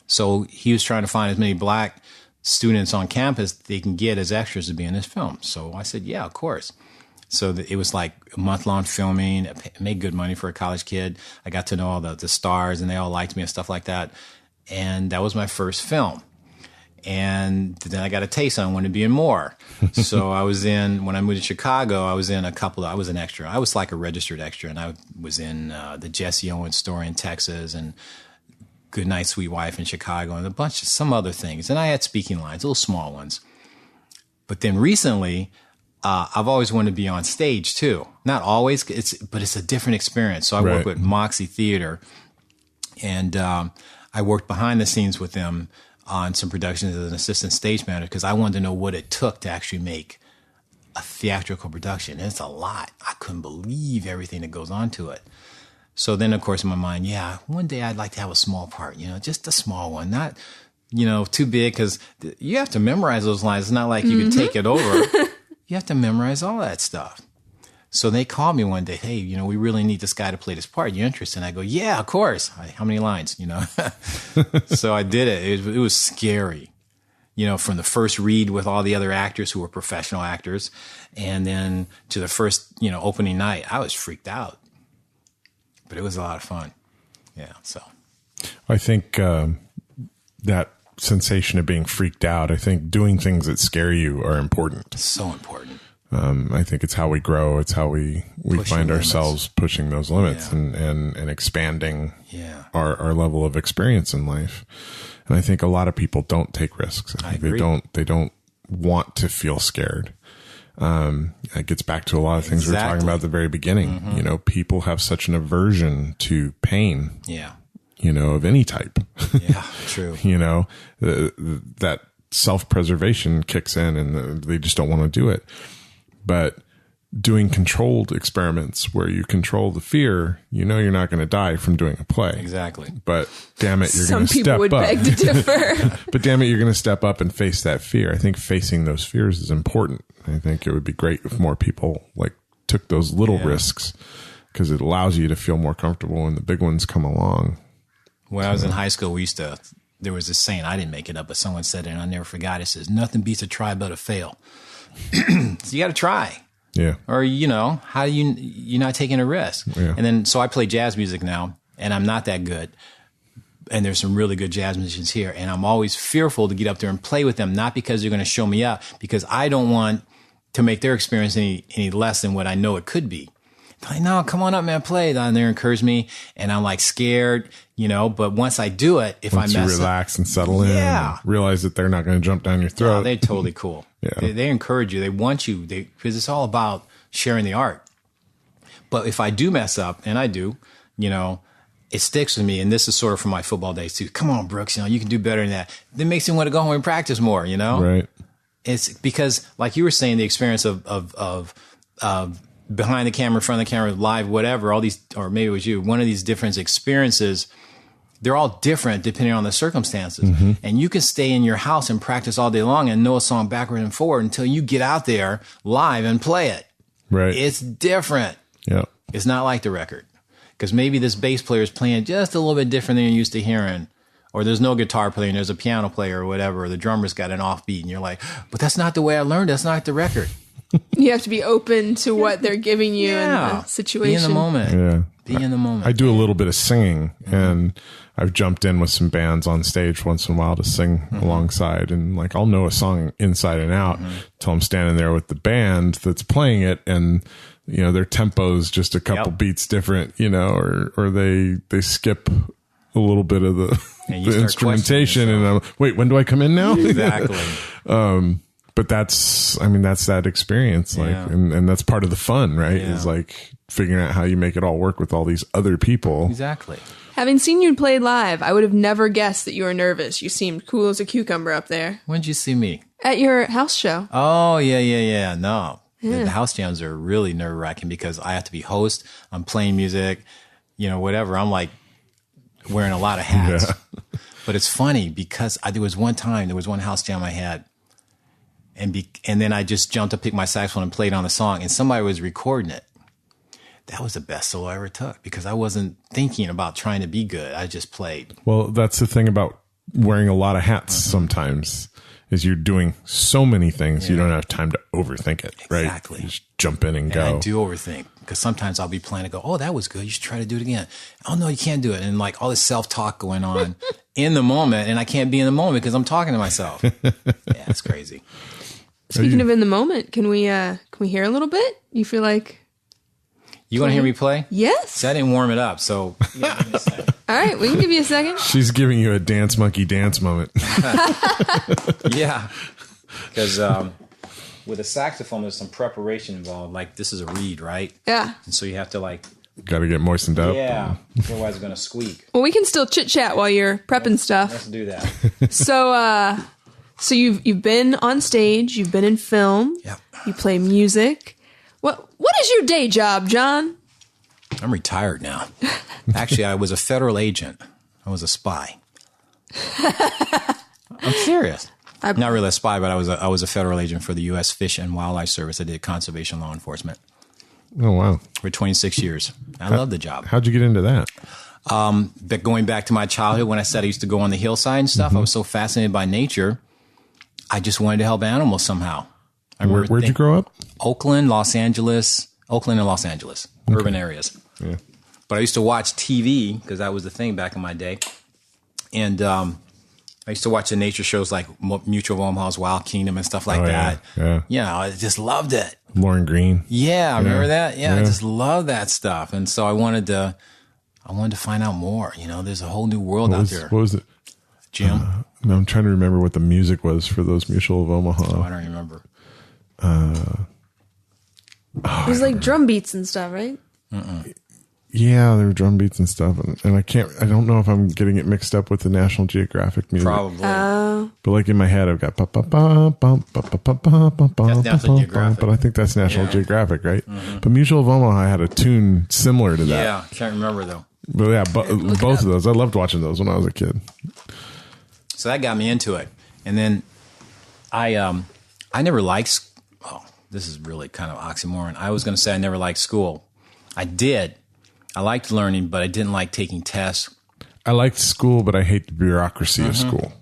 So he was trying to find as many black students on campus they can get as extras to be in this film. So I said, yeah, of course. So it was like a month-long filming. It made good money for a college kid. I got to know all the stars, and they all liked me and stuff like that. And that was my first film. And then I got a taste. I wanted to be in more. So when I moved to Chicago, I was in I was an extra. I was like a registered extra, and I was in the Jesse Owens story in Texas and Good Night, Sweet Wife in Chicago and some other things. And I had speaking lines, little small ones. But then recently, I've always wanted to be on stage too. Not always, but it's a different experience. So I work with Moxie Theater, and I worked behind the scenes with them on some productions as an assistant stage manager because I wanted to know what it took to actually make a theatrical production. It's a lot. I couldn't believe everything that goes on to it. So then, of course, in my mind, one day I'd like to have a small part, just a small one, not, too big, because you have to memorize those lines. It's not like you can take it over. You have to memorize all that stuff. So they called me one day, hey, we really need this guy to play this part. You interested? And I go, yeah, of course. How many lines, So I did it. It was scary, from the first read with all the other actors who were professional actors. And then to the first, opening night, I was freaked out. But it was a lot of fun. Yeah, so. I think that sensation of being freaked out, I think doing things that scare you are important. It's so important. I think it's how we grow. It's how we find ourselves pushing those limits and expanding our level of experience in life. And I think a lot of people don't take risks. I think they don't want to feel scared. It gets back to a lot of things we were talking about at the very beginning. Mm-hmm. People have such an aversion to pain. Yeah. Of any type. Yeah, true. That self-preservation kicks in and they just don't want to do it. But doing controlled experiments where you control the fear, you're not going to die from doing a play. Exactly. But damn it, you're going to step up. Some people would beg to differ. But damn it, you're going to step up and face that fear. I think facing those fears is important. I think it would be great if more people took those little risks because it allows you to feel more comfortable when the big ones come along. When I was in high school, there was this saying, I didn't make it up, but someone said it and I never forgot. It says, nothing beats a try but a fail. So you got to try. Yeah. Or, how do you're not taking a risk. Yeah. And then, so I play jazz music now and I'm not that good. And there's some really good jazz musicians here. And I'm always fearful to get up there and play with them, not because they're going to show me up, because I don't want to make their experience any less than what I know it could be. Like, no, come on up, man, play. And they encourage me, and I'm scared, But once I do it, once I mess you relax up, and settle in, and realize that they're not going to jump down your throat. Yeah, they're totally cool. They encourage you. They want you. Because it's all about sharing the art. But if I do mess up, and I do, it sticks with me. And this is sort of from my football days too. Come on, Brooks, you can do better than that. That makes me want to go home and practice more. Right. It's because, like you were saying, the experience of behind the camera, in front of the camera, live, whatever, all these, or maybe it was you, one of these different experiences, they're all different depending on the circumstances. Mm-hmm. And you can stay in your house and practice all day long and know a song backward and forward until you get out there live and play it. Right. It's different. Yeah. It's not like the record. Because maybe this bass player is playing just a little bit different than you're used to hearing. Or there's no guitar player and there's a piano player or whatever. Or the drummer's got an offbeat and you're like, but that's not the way I learned. That's not the record. You have to be open to what they're giving you in the situation. Be in the moment. Yeah. Be in the moment. I do a little bit of singing, and I've jumped in with some bands on stage once in a while to sing alongside, and I'll know a song inside and out till I'm standing there with the band that's playing it, and their tempo's just a couple beats different, or they skip a little bit of the instrumentation, and I'm, wait, when do I come in now? Exactly. But that's that experience, and that's part of the fun, right? Yeah. Is figuring out how you make it all work with all these other people. Exactly. Having seen you play live, I would have never guessed that you were nervous. You seemed cool as a cucumber up there. When did you see me? At your house show. Oh, yeah. No. Yeah. The house jams are really nerve-wracking because I have to be host. I'm playing music, whatever. I'm wearing a lot of hats. Yeah. But it's funny because there was one house jam I had. And then I just jumped to pick my saxophone and played on the song, and somebody was recording it. That was the best solo I ever took because I wasn't thinking about trying to be good. I just played. Well, that's the thing about wearing a lot of hats sometimes is you're doing so many things you don't have time to overthink it, right? Exactly. You just jump in and go. I do overthink because sometimes I'll be playing and go, oh, that was good. You should try to do it again. Oh, no, you can't do it. And all this self-talk going on in the moment, and I can't be in the moment because I'm talking to myself. Yeah, it's crazy. Speaking of in the moment, can we hear a little bit? You feel like you want to hear me play? Yes. So I didn't warm it up, so yeah, give me a second. All right, we can give you a second. She's giving you a dance monkey dance moment. Yeah, because with a saxophone, there's some preparation involved. Like this is a reed, right? Yeah. And so you have to like, Got to get moistened up. yeah, otherwise it's gonna squeak. Well, we can still chit chat while you're prepping stuff. Let's do that. So you've been on stage, you've been in film, Yep. you play music. What is your day job, John? I'm retired now. Actually, I was a federal agent. I was a spy. I'm serious. Not really a spy, but I was a federal agent for the U.S. Fish and Wildlife Service. I did conservation law enforcement Oh, wow. for 26 years. I love the job. How'd you get into that? But going back to my childhood, when I said I used to go on the hillside and stuff, I was so fascinated by nature. I just wanted to help animals somehow. Where'd you grow up? Oakland and Los Angeles, urban areas. Yeah. But I used to watch TV because that was the thing back in my day. And I used to watch the nature shows like Mutual of Omaha's Wild Kingdom and stuff like that. Yeah. You know, I just loved it. Lauren Green. Yeah, remember that? Yeah, Yeah. I just love that stuff. And so I wanted to find out more. You know, there's a whole new world out there. What was it? Jim? No, I'm trying to remember what the music was for those Mutual of Oh, Omaha. I don't remember. It was like drum beats and stuff, right? Yeah, there were drum beats and stuff, and I don't know if I'm getting it mixed up with the National Geographic music. Probably. But like in my head, I've got ba ba ba ba ba ba ba ba ba ba. That's National Geographic. But I think that's National Yeah. Geographic, right? But Mutual of Omaha had a tune similar to that. Yeah, can't remember though. But yeah, both of those. I loved watching those when I was a kid. So that got me into it. And then I never liked, this is really kind of oxymoron. I was going to say I never liked school. I did. I liked learning, but I didn't like taking tests. I liked school, but I hate the bureaucracy of school.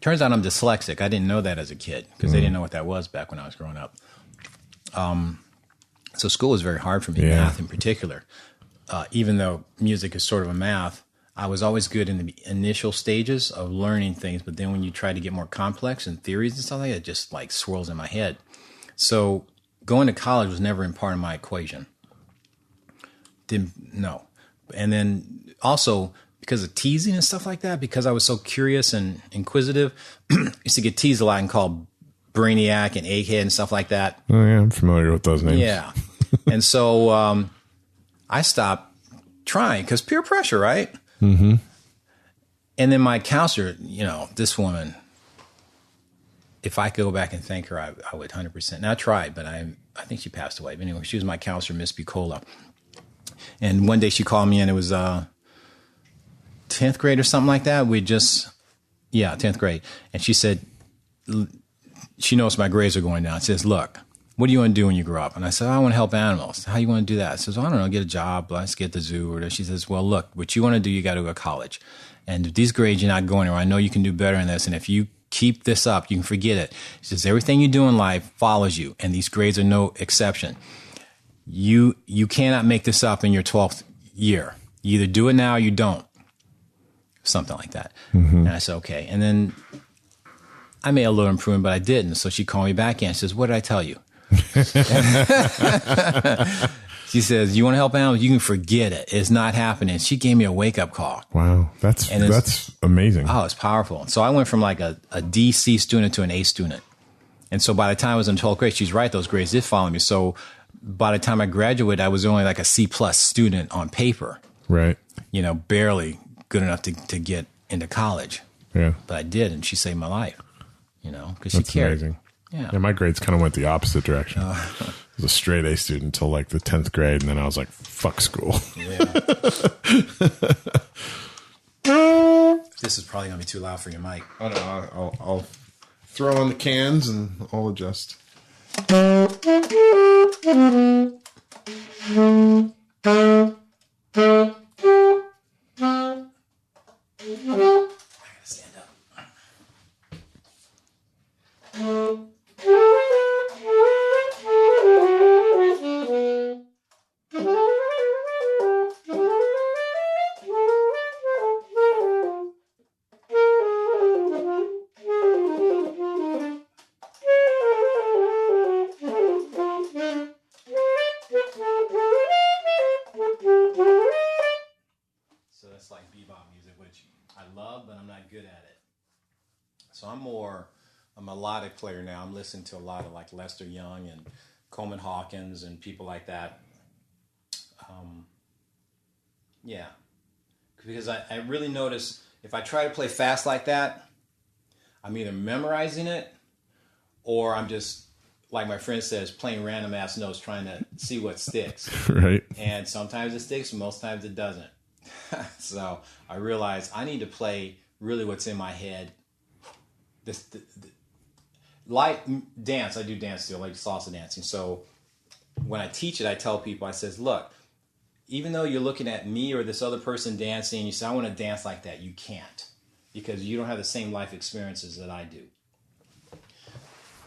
Turns out I'm dyslexic. I didn't know that as a kid because they didn't know what that was back when I was growing up. So school was very hard for me, Yeah. math in particular. Even though music is sort of a math, I was always good in the initial stages of learning things, but then when you try to get more complex and theories and stuff like that, it just like swirls in my head. So going to college was never in part of my equation. No. And then also because of teasing and stuff like that, because I was so curious and inquisitive, I used to get teased a lot and called brainiac and egghead and stuff like that. Oh yeah, I'm familiar with those names. Yeah. And so I stopped trying because peer pressure, right? Mm-hmm. And then my counselor, you know, this woman, if I could go back and thank her, I would 100%. And I tried, but I think she passed away. But anyway, she was my counselor, Miss Bucola. And one day she called me, and it was 10th grade or something like that. 10th grade. And she said, she knows my grades are going down. She says, look, what do you want to do when you grow up? And I said, I want to help animals. How you want to do that? She says, well, I don't know, get a job. Let's get the zoo. Or she says, well, look, what you want to do, you got to go to college. And if these grades, you're not going anywhere. I know you can do better in this. And if you keep this up, you can forget it. She says, everything you do in life follows you. And these grades are no exception. You cannot make this up in your 12th year. You either do it now or you don't. Something like that. Mm-hmm. And I said, okay. And then I made a little improvement, but I didn't. So she called me back in. She says, what did I tell you? She says, you want to help animals? You can forget it. It's not happening. She gave me a wake-up call. Wow. That's amazing. Oh, it's powerful. So I went from like a DC student to an A student. And so by the time I was in 12th grade, she's right, those grades did follow me. So by the time I graduated, I was only like a C+ student on paper. Right. You know, barely good enough to get into college. Yeah. But I did, and she saved my life, you know, because she That's cared. amazing. Yeah. My grades kind of went the opposite direction. I was a straight A student until like the 10th grade, and then I was like, fuck school. Yeah. This is probably going to be too loud for your mic. Oh, no, I'll throw on the cans and I'll adjust. Stand up. So that's like bebop music, which I love, but I'm not good at it. So I'm more a melodic player now. I'm listening to a lot of like Lester Young and Coleman Hawkins and people like that. Yeah. Because I really notice if I try to play fast like that, I'm either memorizing it or I'm just, like my friend says, playing random ass notes trying to see what sticks. Right. And sometimes it sticks, most times it doesn't. So I realize I need to play really what's in my head. Dance, I do dance still, like salsa dancing. So when I teach it, I tell people, I says, look, even though you're looking at me or this other person dancing, you say, I want to dance like that. You can't, because you don't have the same life experiences that I do.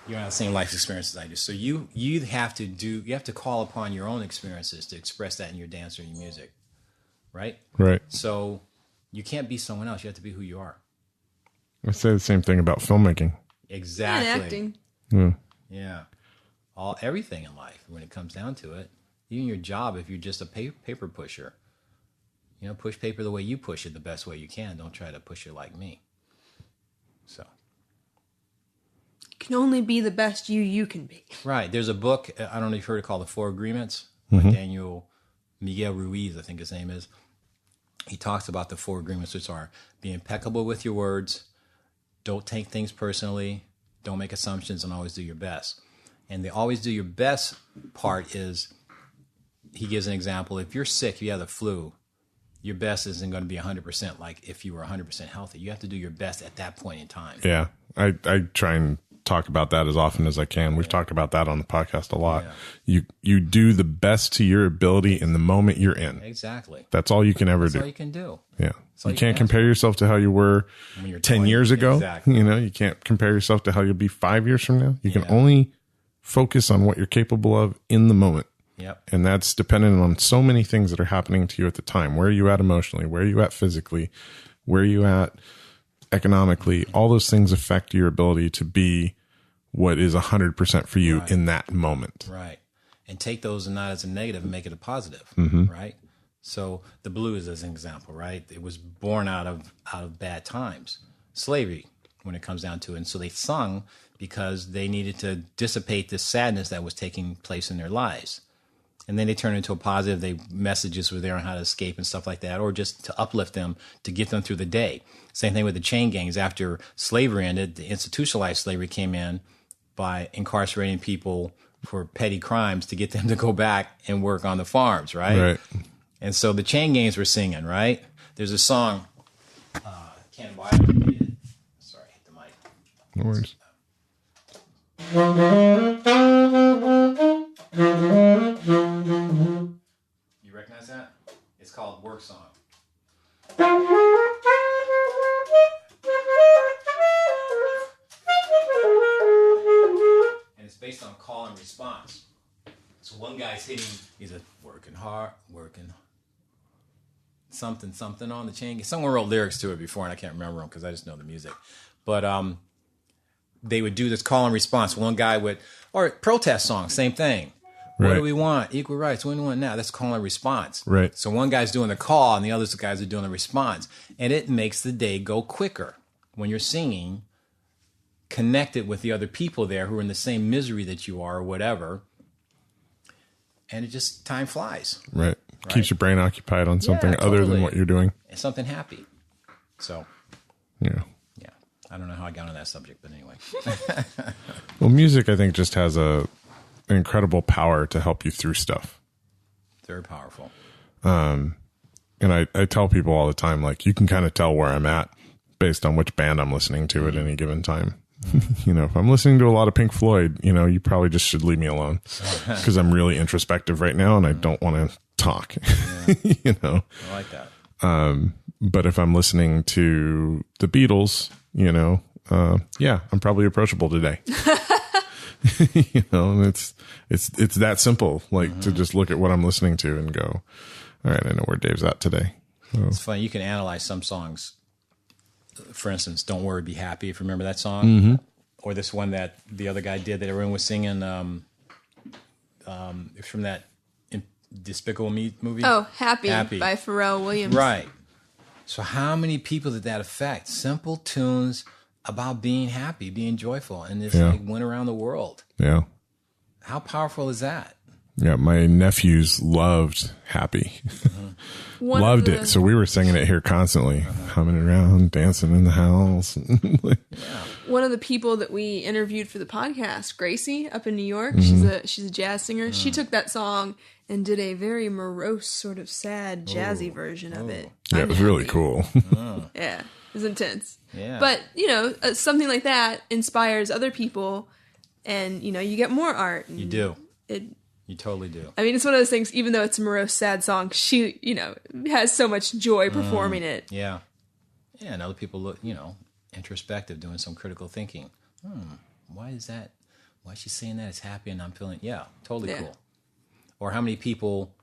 You don't have the same life experiences I do. So you have to call upon your own experiences to express that in your dance or your music. Right? Right. So you can't be someone else. You have to be who you are. I say the same thing about filmmaking. Exactly. And acting. Yeah. Everything in life, when it comes down to it. Even your job, if you're just a paper pusher. You know, push paper the way you push it the best way you can. Don't try to push it like me. So. You can only be the best you can be. Right. There's a book, I don't know if you've heard it, called The Four Agreements by Miguel Ruiz, I think his name is. He talks about the 4 agreements, which are: be impeccable with your words, don't take things personally, don't make assumptions, and always do your best. And the always do your best part is, he gives an example. If you're sick, if you have the flu, your best isn't going to be 100% like if you were 100% healthy. You have to do your best at that point in time. Yeah. I try and talk about that as often as I can. We've talked about that on the podcast a lot. Yeah. You do the best to your ability in the moment you're in. Exactly. That's all you can ever do. That's all you can do. Yeah. You can't compare yourself to how you were when you're 10 20. years ago. Exactly. You know, you can't compare yourself to how you'll be 5 years from now. You can only focus on what you're capable of in the moment. Yep. And that's dependent on so many things that are happening to you at the time. Where are you at emotionally? Where are you at physically? Where are you at economically? All those things affect your ability to be what is 100% for you in that moment. Right. And take those and not as a negative and make it a positive. Right. So the blues as an example, right? It was born out of bad times, slavery, when it comes down to it. And so they sung because they needed to dissipate this sadness that was taking place in their lives. And then they turned into a positive. Messages were there on how to escape and stuff like that, or just to uplift them, to get them through the day. Same thing with the chain gangs. After slavery ended, the institutionalized slavery came in by incarcerating people for petty crimes to get them to go back and work on the farms, right? Right. And so the chain gangs were singing, right? There's a song, can't buy it. Sorry, hit the mic. No worries. You recognize that? It's called Work Song. And it's based on call and response. So one guy's he's working hard, working something on the chain. Someone wrote lyrics to it before, and I can't remember them because I just know the music. But they would do this call and response. One guy would, or protest song, same thing. Right. What do we want? Equal rights. What do we want now? That's call and response. Right. So one guy's doing the call, and the other guys are doing the response. And it makes the day go quicker when you're singing, connected with the other people there who are in the same misery that you are or whatever. And it just, time flies. Right. Keeps your brain occupied on something other than what you're doing. And something happy. So. Yeah. Yeah. I don't know how I got on that subject, but anyway. Well, music, I think, just has an incredible power to help you through stuff. Very powerful. And I tell people all the time, like, you can kind of tell where I'm at based on which band I'm listening to at any given time. You know, if I'm listening to a lot of Pink Floyd, you know, you probably just should leave me alone because I'm really introspective right now and I don't want to talk. You know, I like that. But if I'm listening to the Beatles, you know, I'm probably approachable today. You know, and it's that simple, like to just look at what I'm listening to and go, all right, I know where Dave's at today. So. It's funny. You can analyze some songs. For instance, Don't Worry, Be Happy, if you remember that song. Or this one that the other guy did that everyone was singing from that Despicable Me movie. Oh, Happy by Pharrell Williams. Right. So how many people did that affect? Simple tunes, about being happy, being joyful, and it's like went around the world. Yeah. How powerful is that? Yeah, my nephews loved Happy. Loved it. So we were singing it here constantly, humming around, dancing in the house. One of the people that we interviewed for the podcast, Gracie, up in New York, she's a jazz singer. She took that song and did a very morose, sort of sad, jazzy version of it. Yeah, it was really cool. Yeah, it was intense. Yeah. But, something like that inspires other people, and, you get more art. You do. You totally do. I mean, it's one of those things, even though it's a morose, sad song, she, has so much joy performing it. Yeah. Yeah, and other people look, introspective, doing some critical thinking. Why is that? Why is she saying that? It's happy and I'm feeling, totally cool. Or how many people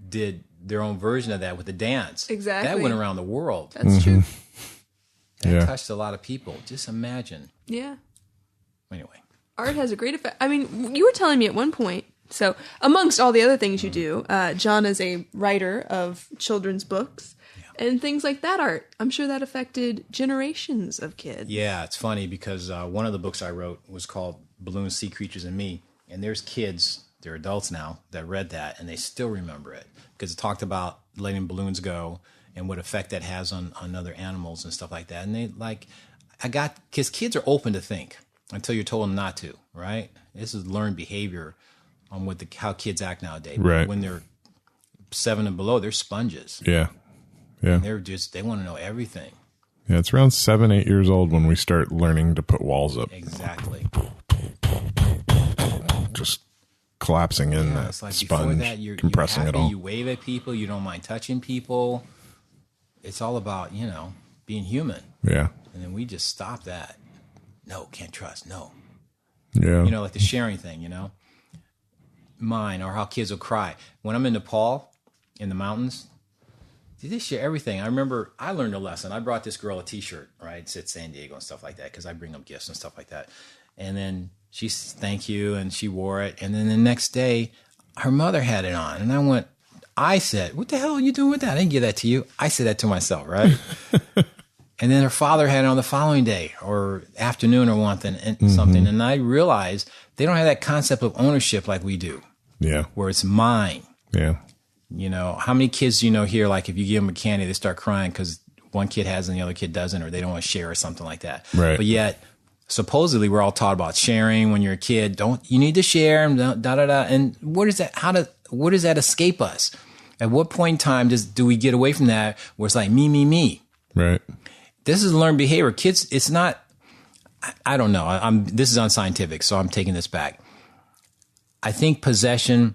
did their own version of that with the dance? Exactly. That went around the world. That's true. That touched a lot of people. Just imagine. Yeah. Anyway. Art has a great effect. I mean, you were telling me at one point, so amongst all the other things you do, John is a writer of children's books and things like that art. I'm sure that affected generations of kids. Yeah, it's funny because one of the books I wrote was called Balloons, Sea Creatures, and Me. And there's kids, they're adults now, that read that and they still remember it because it talked about letting balloons go and what effect that has on other animals and stuff like that. And they because kids are open to think until you're told them not to, right? This is learned behavior on how kids act nowadays. Right. When they're 7 and below, they're sponges. Yeah. Yeah. They want to know everything. Yeah, it's around 7, 8 years old when we start learning to put walls up. Exactly. Just collapsing in that it's like sponge, before that, you're compressing happy, it all. You wave at people. You don't mind touching people. It's all about, being human. Yeah. And then we just stop that. No, can't trust. No. Yeah. Like the sharing thing, Mine, or how kids will cry. When I'm in Nepal, in the mountains, they share everything. I remember I learned a lesson. I brought this girl a T-shirt, right? It said San Diego and stuff like that because I bring them gifts and stuff like that. And then she said, thank you, and she wore it. And then the next day, her mother had it on. And I said, what the hell are you doing with that? I didn't give that to you. I said that to myself, right? And then her father had it on the following day or afternoon or something. And I realized they don't have that concept of ownership like we do. Yeah. Where it's mine. Yeah. How many kids here, like if you give them a candy, they start crying because one kid has and the other kid doesn't, or they don't want to share or something like that. Right. But yet, supposedly, we're all taught about sharing when you're a kid. You need to share, da-da-da. And where does that escape us? At what point in time do we get away from that where it's like me, me, me? Right. This is learned behavior. Kids, it's not, I don't know. This is unscientific, so I'm taking this back. I think possession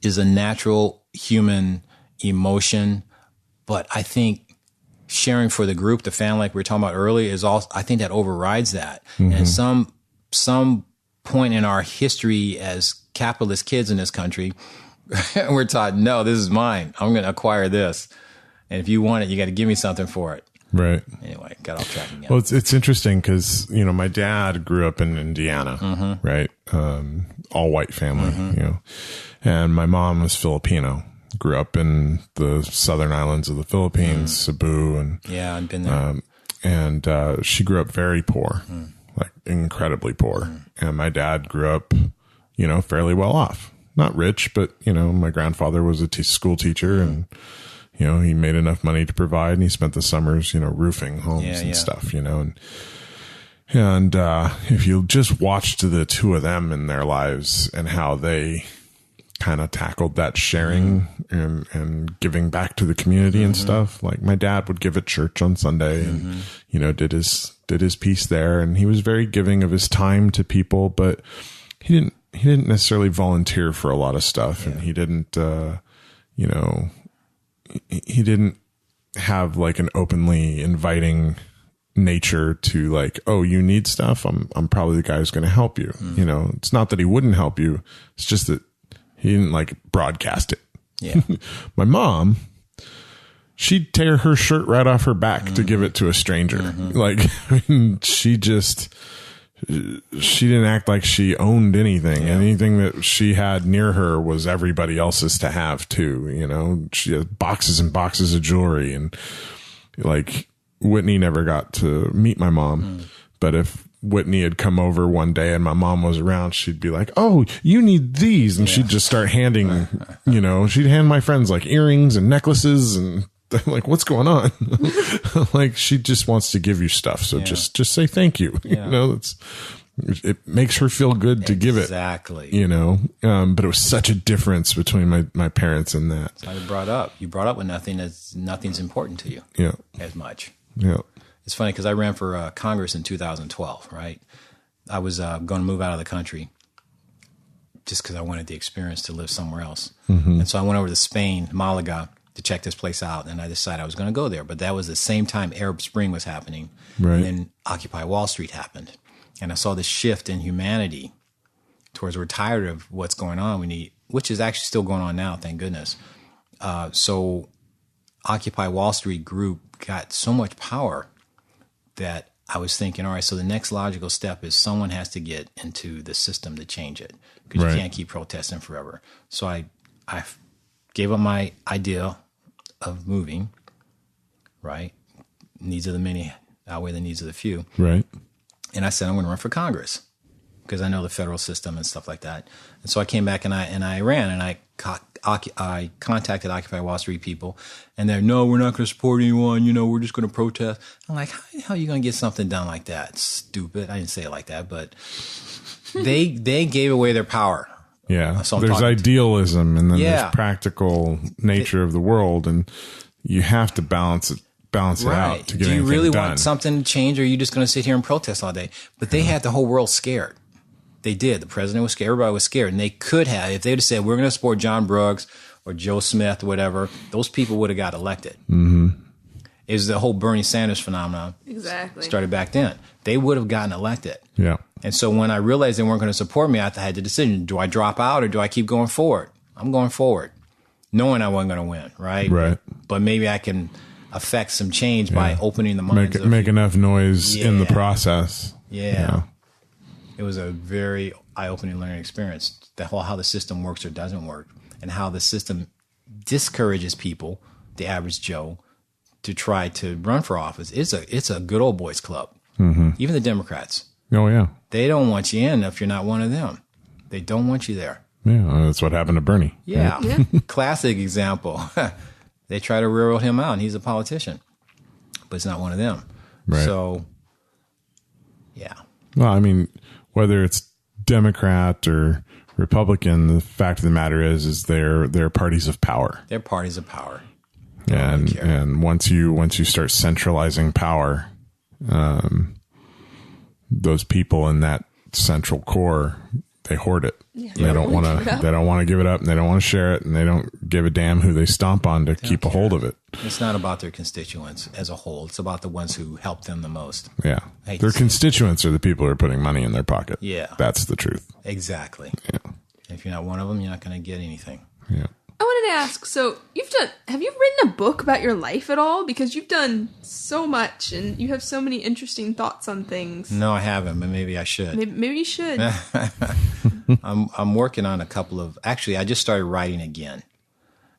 is a natural human emotion, but I think sharing for the group, the family, like we were talking about earlier, I think that overrides that. Mm-hmm. And some point in our history as capitalist kids in this country, we're taught, no, this is mine. I'm going to acquire this. And if you want it, you got to give me something for it. Right. Anyway, got off track again. Well, it's interesting because, my dad grew up in Indiana, right? All white family, and my mom was Filipino, grew up in the southern islands of the Philippines, Cebu. And yeah, I've been there. And she grew up very poor, like incredibly poor. And my dad grew up, fairly well off, not rich, but, my grandfather was a school teacher and, he made enough money to provide, and he spent the summers, roofing homes and stuff, and if you just watched the two of them in their lives and how they kind of tackled that sharing and giving back to the community and stuff, like my dad would give at church on Sunday and, did his piece there, and he was very giving of his time to people, but he didn't necessarily volunteer for a lot of stuff, and he didn't, he didn't have like an openly inviting nature to like, oh, you need stuff. I'm probably the guy who's going to help you. It's not that he wouldn't help you. It's just that he didn't like broadcast it. Yeah. My mom, she'd tear her shirt right off her back to give it to a stranger. Like she didn't act like she owned anything. Yeah. Anything that she had near her was everybody else's to have too. She had boxes and boxes of jewelry, and like Whitney never got to meet my mom, but if Whitney had come over one day and my mom was around, she'd be like, "Oh, you need these." And she'd just start handing, she'd hand my friends like earrings and necklaces, and I'm like, "What's going on?" Like, she just wants to give you stuff. So just say thank you. It makes her feel good to give it. Exactly. But it was such a difference between my parents and that. That's how you brought up. You brought up with nothing's important to you. Yeah. As much. Yeah. It's funny because I ran for Congress in 2012, right? I was going to move out of the country just because I wanted the experience to live somewhere else. And so I went over to Spain, Malaga, to check this place out, and I decided I was going to go there. But that was the same time Arab Spring was happening. Right. And then Occupy Wall Street happened. And I saw this shift in humanity towards we're tired of what's going on. Which is actually still going on now, thank goodness. So Occupy Wall Street group got so much power that I was thinking, all right, so the next logical step is someone has to get into the system to change it, because you can't keep protesting forever. So I gave up my idea of moving, right? Needs of the many outweigh the needs of the few. Right. And I said, I'm going to run for Congress because I know the federal system and stuff like that. And so I came back and I ran, and I contacted Occupy Wall Street people, and they're, no, we're not going to support anyone. We're just going to protest. I'm like, how the hell are you going to get something done like that? Stupid. I didn't say it like that, but they gave away their power. Yeah. So there's idealism, and then there's practical nature of the world, and you have to balance it out to get anything done. Do you really want something to change, or are you just going to sit here and protest all day? But they had the whole world scared. They did. The president was scared. Everybody was scared. And they could have, if they'd have said, we're going to support John Brooks or Joe Smith or whatever, those people would have got elected. It was the whole Bernie Sanders phenomenon. Exactly. Started back then. They would have gotten elected. Yeah. And so when I realized they weren't going to support me, I had the decision, do I drop out or do I keep going forward? I'm going forward, knowing I wasn't going to win, right? Right. But maybe I can affect some change by opening the minds of... Make enough noise in the process. Yeah. It was a very eye-opening learning experience. How the system works or doesn't work, and how the system discourages people, the average Joe, to try to run for office. It's a good old boys club. Even the Democrats. Oh, yeah. They don't want you in if you're not one of them. They don't want you there. Yeah, that's what happened to Bernie. Yeah. Classic example. They try to railroad him out, and he's a politician. But it's not one of them. Right. So, yeah. Well, I mean, whether it's Democrat or Republican, the fact of the matter is they're parties of power. They're parties of power. And once you start centralizing power, those people in that central core, they hoard it. Yeah. They don't want to give it up, and they don't want to share it, and they don't give a damn who they stomp on to keep a hold of it. It's not about their constituents as a whole. It's about the ones who help them the most. Yeah. Their constituents are the people who are putting money in their pocket. Yeah. That's the truth. Exactly. Yeah. If you're not one of them, you're not going to get anything. Yeah. I wanted to ask, so have you written a book about your life at all? Because you've done so much, and you have so many interesting thoughts on things. No, I haven't, but maybe I should. Maybe you should. I'm working on a couple of, actually, I just started writing again.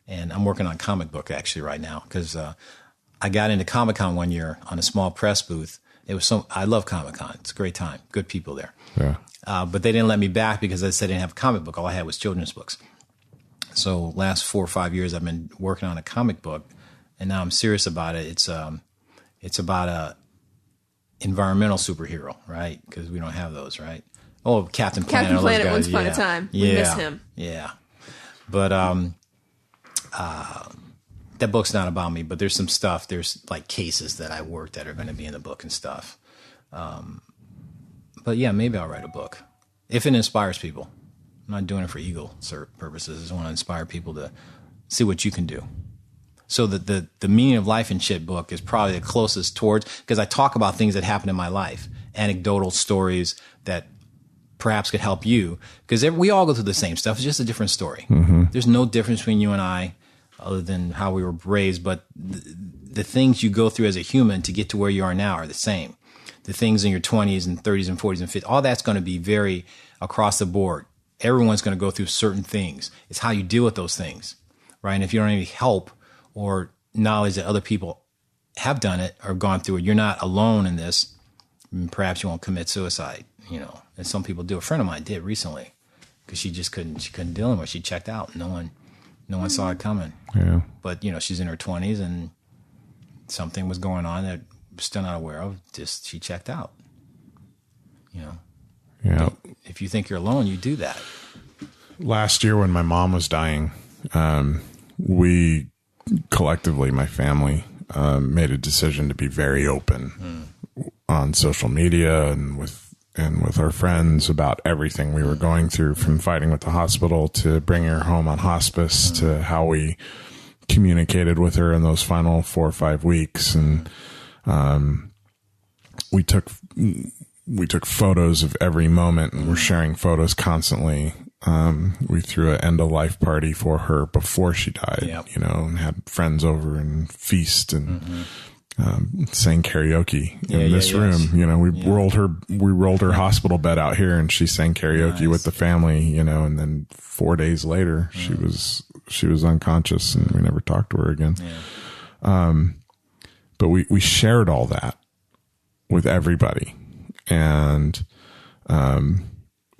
And I'm working on a comic book actually right now, because I got into Comic-Con one year on a small press booth. I love Comic-Con. It's a great time. Good people there. Yeah. But they didn't let me back because they said they didn't have a comic book. All I had was children's books. So last 4 or 5 years, I've been working on a comic book, and now I'm serious about it. It's about a environmental superhero, right? Because we don't have those, right? Oh, Captain Planet. Captain Planet, once upon a time. We miss him. Yeah. But that book's not about me, but there's some stuff. There's like cases that I worked that are going to be in the book and stuff. But yeah, maybe I'll write a book if it inspires people. I'm not doing it for ego purposes. I just want to inspire people to see what you can do. So the Meaning of Life and Shit book is probably the closest towards, because I talk about things that happened in my life, anecdotal stories that perhaps could help you, because we all go through the same stuff. It's just a different story. There's no difference between you and I other than how we were raised, but the things you go through as a human to get to where you are now are the same. The things in your 20s and 30s and 40s and 50s, all that's going to be very across the board. Everyone's going to go through certain things. It's how you deal with those things, right? And if you don't have any help or knowledge that other people have done it or gone through it, you're not alone in this. Perhaps you won't commit suicide, you know. And some people do. A friend of mine did recently because she couldn't deal anymore. She checked out. No one saw it coming. Yeah. But, you know, she's in her 20s and something was going on that we're still not aware of. Just she checked out. You know. Yeah. If you think you're alone, you do that. Last year when my mom was dying, we collectively, my family, made a decision to be very open on social media and with our friends about everything we were going through, from fighting with the hospital to bringing her home on hospice to how we communicated with her in those final 4 or 5 weeks. And we took photos of every moment, and we're sharing photos constantly. We threw an end-of-life party for her before she died, you know, and had friends over and feast and sang karaoke in this room. You know, we rolled her hospital bed out here, and she sang karaoke with the family, you know, and then 4 days later she was unconscious, and we never talked to her again. But we shared all that with everybody. And,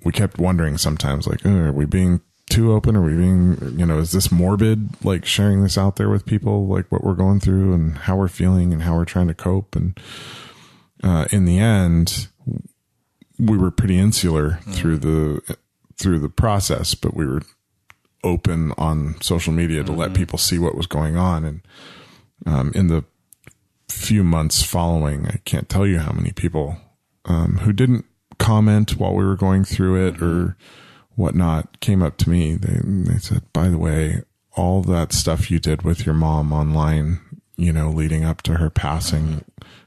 we kept wondering sometimes, like, are we being too open? Are we being, you know, is this morbid, like sharing this out there with people, like what we're going through and how we're feeling and how we're trying to cope? And, in the end, we were pretty insular through the process, but we were open on social media to let people see what was going on. And, in the few months following, I can't tell you how many people, who didn't comment while we were going through it or whatnot came up to me. They said, by the way, all that stuff you did with your mom online, you know, leading up to her passing,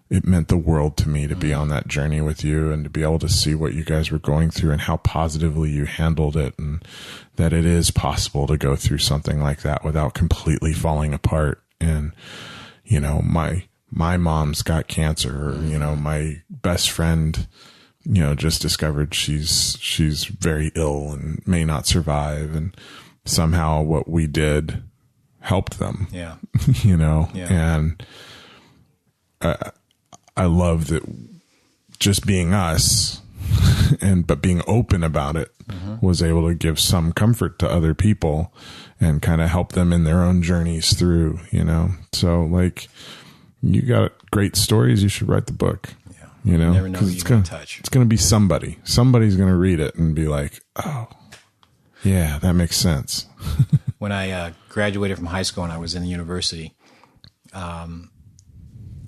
it meant the world to me to be on that journey with you and to be able to see what you guys were going through and how positively you handled it, and that it is possible to go through something like that without completely falling apart. And, you know, my mom's got cancer, or, you know, my best friend, you know, just discovered she's very ill and may not survive. And somehow what we did helped them, you know, and I love that just being us but being open about it was able to give some comfort to other people and kind of help them in their own journeys through, you know. So like, you got great stories, you should write the book. You know, never know who you're going to touch. It's going to be somebody's going to read it and be like, oh, yeah, that makes sense. When I graduated from high school and I was in the university, I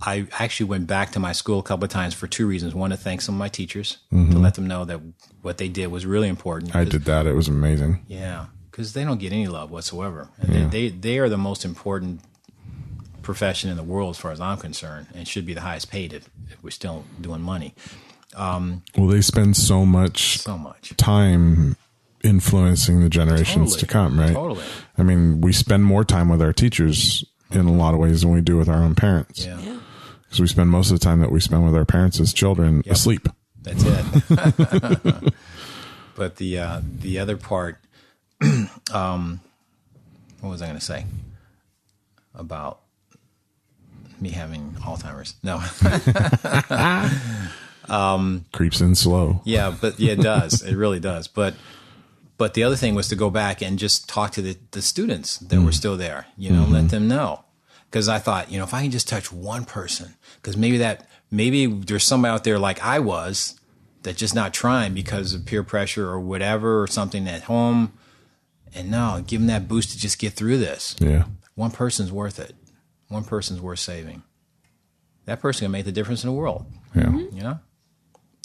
actually went back to my school a couple of times for 2 reasons. One, to thank some of my teachers, to let them know that what they did was really important. I did that. It was amazing. Yeah, because they don't get any love whatsoever. And they are the most important profession in the world as far as I'm concerned, and should be the highest paid if we're still doing money. Well, they spend so much time influencing the generations to come, right? Totally. I mean, we spend more time with our teachers in a lot of ways than we do with our own parents. Yeah. Because we spend most of the time that we spend with our parents as children asleep. That's it. But the other part, what was I going to say about me having Alzheimer's? No. Creeps in slow. Yeah, but it does. It really does. But the other thing was to go back and just talk to the students that were still there, you know, let them know. Because I thought, you know, if I can just touch one person, because maybe there's somebody out there like I was that's just not trying because of peer pressure or whatever, or something at home. And no, give them that boost to just get through this. Yeah. One person's worth it. One person's worth saving. That person can make the difference in the world. Yeah. You know?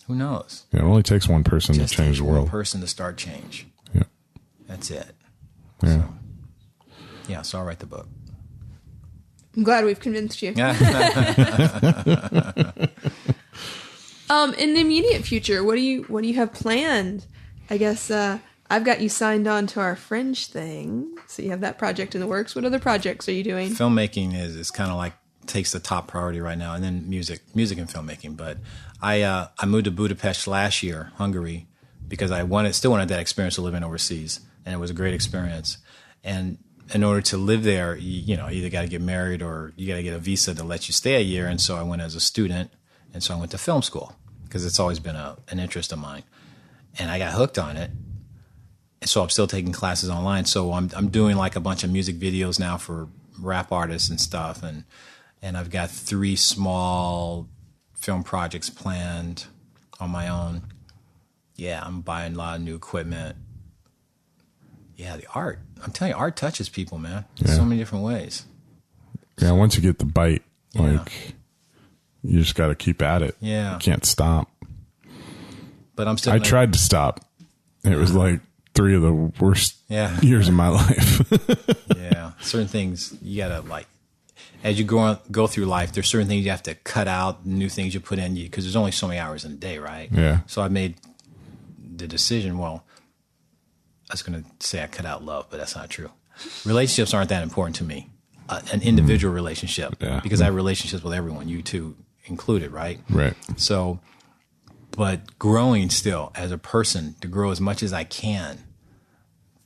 Who knows? Yeah, it only takes one person to change the world. One person to start change. Yeah. That's it. Yeah. So I'll write the book. I'm glad we've convinced you. In the immediate future, what do you have planned? I guess I've got you signed on to our Fringe thing, so you have that project in the works. What other projects are you doing? Filmmaking is kind of like takes the top priority right now, and then music and filmmaking. But I moved to Budapest last year, Hungary, because I still wanted that experience of living overseas, and it was a great experience. And in order to live there, you know, either got to get married or you got to get a visa to let you stay a year. And so I went as a student, and so I went to film school because it's always been an interest of mine, and I got hooked on it. And so I'm still taking classes online. So I'm doing like a bunch of music videos now for rap artists and stuff, and I've got 3 small film projects planned on my own. Yeah, I'm buying a lot of new equipment. Yeah, the art. I'm telling you, art touches people, man. In so many different ways. Yeah, once you get the bite, like, you just got to keep at it. Yeah. You can't stop. But I'm still... I tried to stop. It was like 3 of the worst years of my life. Yeah. Certain things, you got to, like, as you go through life, there's certain things you have to cut out, new things you put in, because there's only so many hours in a day, right? Yeah. So I made the decision, well, I was going to say I cut out love, but that's not true. Relationships aren't that important to me. An individual relationship, because I have relationships with everyone, you too included, right? Right. So, but growing still as a person, to grow as much as I can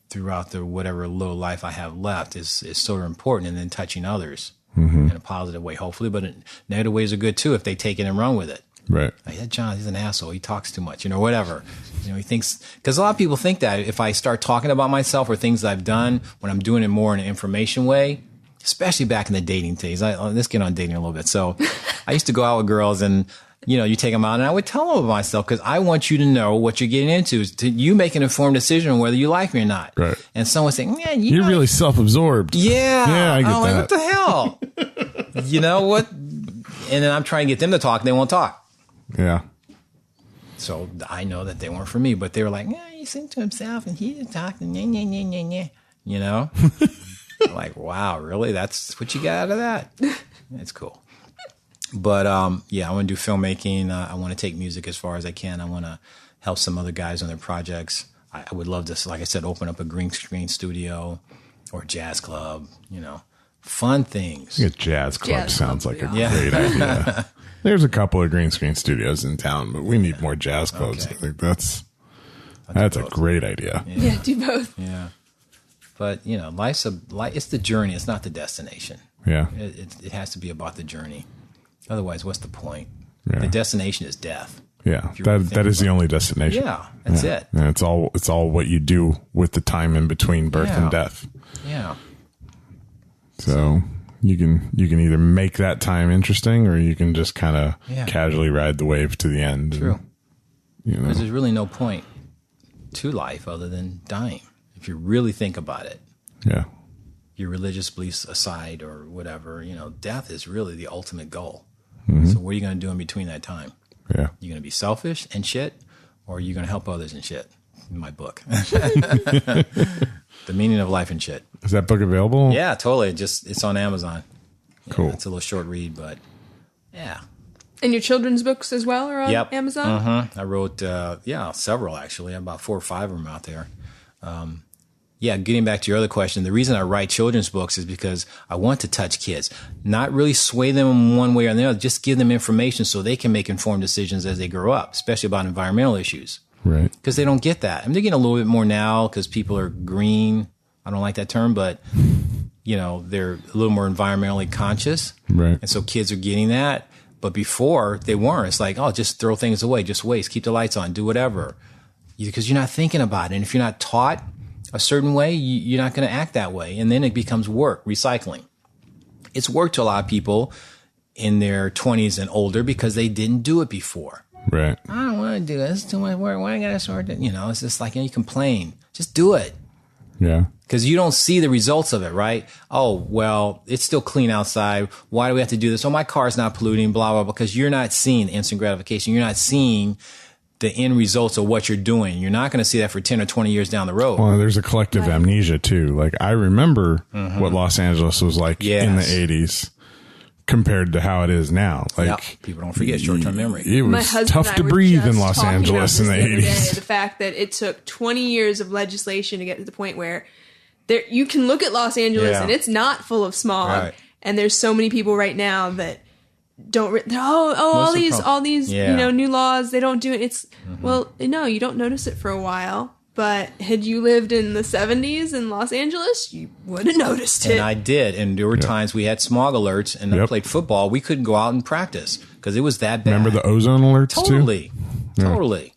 throughout the whatever little life I have left is sort of important, and then touching others in a positive way, hopefully, but in negative ways are good too if they take it and run with it. Right. Like, yeah, John, he's an asshole. He talks too much, whatever. He thinks, because a lot of people think that if I start talking about myself or things I've done, when I'm doing it more in an information way, especially back in the dating days. Let's get on dating a little bit. So I used to go out with girls and, you take them out and I would tell them about myself because I want you to know what you're getting into. You make an informed decision on whether you like me or not. Right. And someone saying, man, you're really self-absorbed. Yeah. Yeah, I get that. Like, what the hell? You know what? And then I'm trying to get them to talk and they won't talk. Yeah. So I know that they weren't for me, but they were like, yeah, he sings to himself and he didn't talk. Like, wow, really? That's what you got out of that? It's cool. But, yeah, I want to do filmmaking. I want to take music as far as I can. I want to help some other guys on their projects. I would love to, like I said, open up a green screen studio or a jazz club, fun things. A jazz club sounds like a Yeah. great idea. There's a couple of green screen studios in town, but we need more jazz clubs. Okay. I think that's a great idea. Yeah, do both. Yeah. But, life's it's the journey. It's not the destination. Yeah. It has to be about the journey. Otherwise, what's the point? Yeah. The destination is death. Yeah. That is the only destination. Yeah, that's it. And it's all what you do with the time in between birth and death. Yeah. So you can either make that time interesting or you can just kind of casually ride the wave to the end. True. Because there's really no point to life other than dying. If you really think about it. Yeah. Your religious beliefs aside or whatever, death is really the ultimate goal. Mm-hmm. So what are you going to do in between that time? Yeah. You're going to be selfish and shit, or are you going to help others and shit? In my book. The Meaning of Life and Shit. Is that book available? Yeah, totally. It's on Amazon. Cool. It's a little short read, but yeah. And your children's books as well are on Amazon? I wrote, several actually. About 4 or 5 of them out there. Getting back to your other question, the reason I write children's books is because I want to touch kids, not really sway them one way or the other, just give them information so they can make informed decisions as they grow up, especially about environmental issues. Right. Because they don't get that. I mean, they're getting a little bit more now because people are green. I don't like that term, but, they're a little more environmentally conscious. Right. And so kids are getting that. But before, they weren't. It's like, oh, just throw things away, just waste, keep the lights on, do whatever. Because you're not thinking about it. And if you're not taught a certain way, you're not going to act that way. And then it becomes work, recycling. It's work to a lot of people in their 20s and older because they didn't do it before. Right. I don't want to do this. It's too much work. Why I got to start it? It's just like, you complain. Just do it. Yeah. Because you don't see the results of it, right? Oh, well, it's still clean outside. Why do we have to do this? Oh, my car's not polluting, blah, blah, blah. Because you're not seeing instant gratification. You're not seeing the end results of what you're doing. You're not going to see that for 10 or 20 years down the road. Well, there's a collective amnesia too. Like I remember what Los Angeles was like in the 80s compared to how it is now. Like people don't forget short-term memory. It was tough to breathe in Los Angeles in the 80s. The fact that it took 20 years of legislation to get to the point where you can look at Los Angeles and it's not full of smog. Right. And there's so many people right now that don't all these new laws, they don't do it. It's well, no, you don't notice it for a while, But had you lived in the 70s in Los Angeles, you would have noticed it. And I did. And there were times we had smog alerts, and I played football. We couldn't go out and practice because it was that bad. Remember the ozone alerts totally, too? Totally.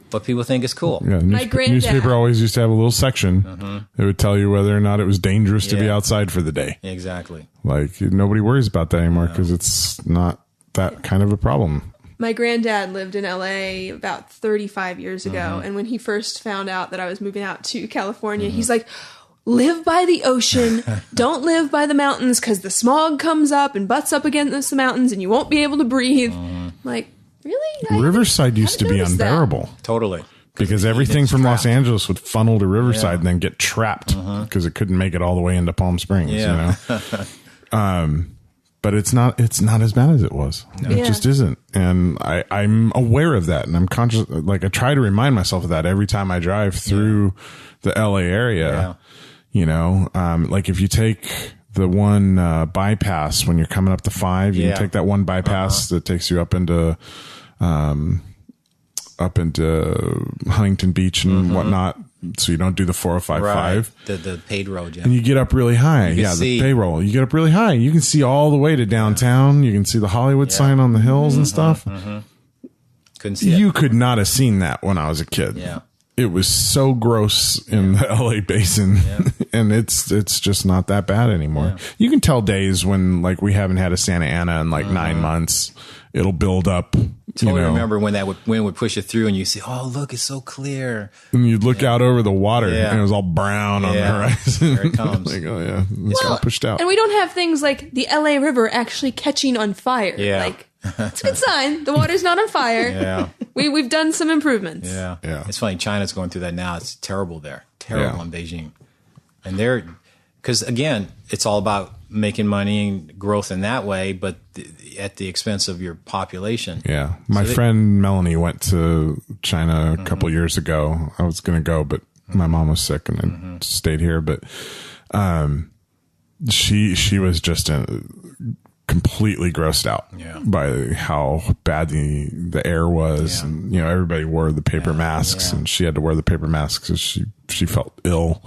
But people think it's cool. Yeah, newspaper always used to have a little section that would tell you whether or not it was dangerous to be outside for the day. Exactly. Like, nobody worries about that anymore because it's not that kind of a problem. My granddad lived in LA about 35 years ago. And when he first found out that I was moving out to California, he's like, live by the ocean. Don't live by the mountains because the smog comes up and butts up against the mountains and you won't be able to breathe. Like, really? Riverside used to be unbearable. Totally. Because everything from Los Angeles would funnel to Riverside and then get trapped because it couldn't make it all the way into Palm Springs, you know? But it's not as bad as it was. No. It just isn't. And I'm aware of that. And I'm conscious, like I try to remind myself of that every time I drive through the LA area, you know, like if you take the one, bypass when you're coming up to 5, you can take that one bypass that takes you up into Huntington Beach and whatnot. So you don't do the 405. The paid road, And you get up really high. The payroll. You get up really high. You can see all the way to downtown. You can see the Hollywood sign on the hills and stuff. Couldn't see You could not have seen that when I was a kid. Yeah. It was so gross in the LA basin. And it's just not that bad anymore. Yeah. You can tell days when like we haven't had a Santa Ana in like 9 months. It'll build up. Totally remember when that wind would push it through and you see, oh, look, it's so clear. And you'd look out over the water and it was all brown on the horizon. There it comes. Like, oh, yeah. It's all pushed out. And we don't have things like the LA River actually catching on fire. Yeah. Like, it's a good sign. The water's not on fire. We've done some improvements. Yeah. It's funny. China's going through that now. It's terrible there. Terrible in Beijing. And because again, it's all about making money and growth in that way, but at the expense of your population. Yeah. My friend Melanie went to China a couple years ago. I was going to go, but my mom was sick and I stayed here. But she was just completely grossed out by how bad the air was. And, you know, everybody wore the paper masks and she had to wear the paper masks because she felt ill.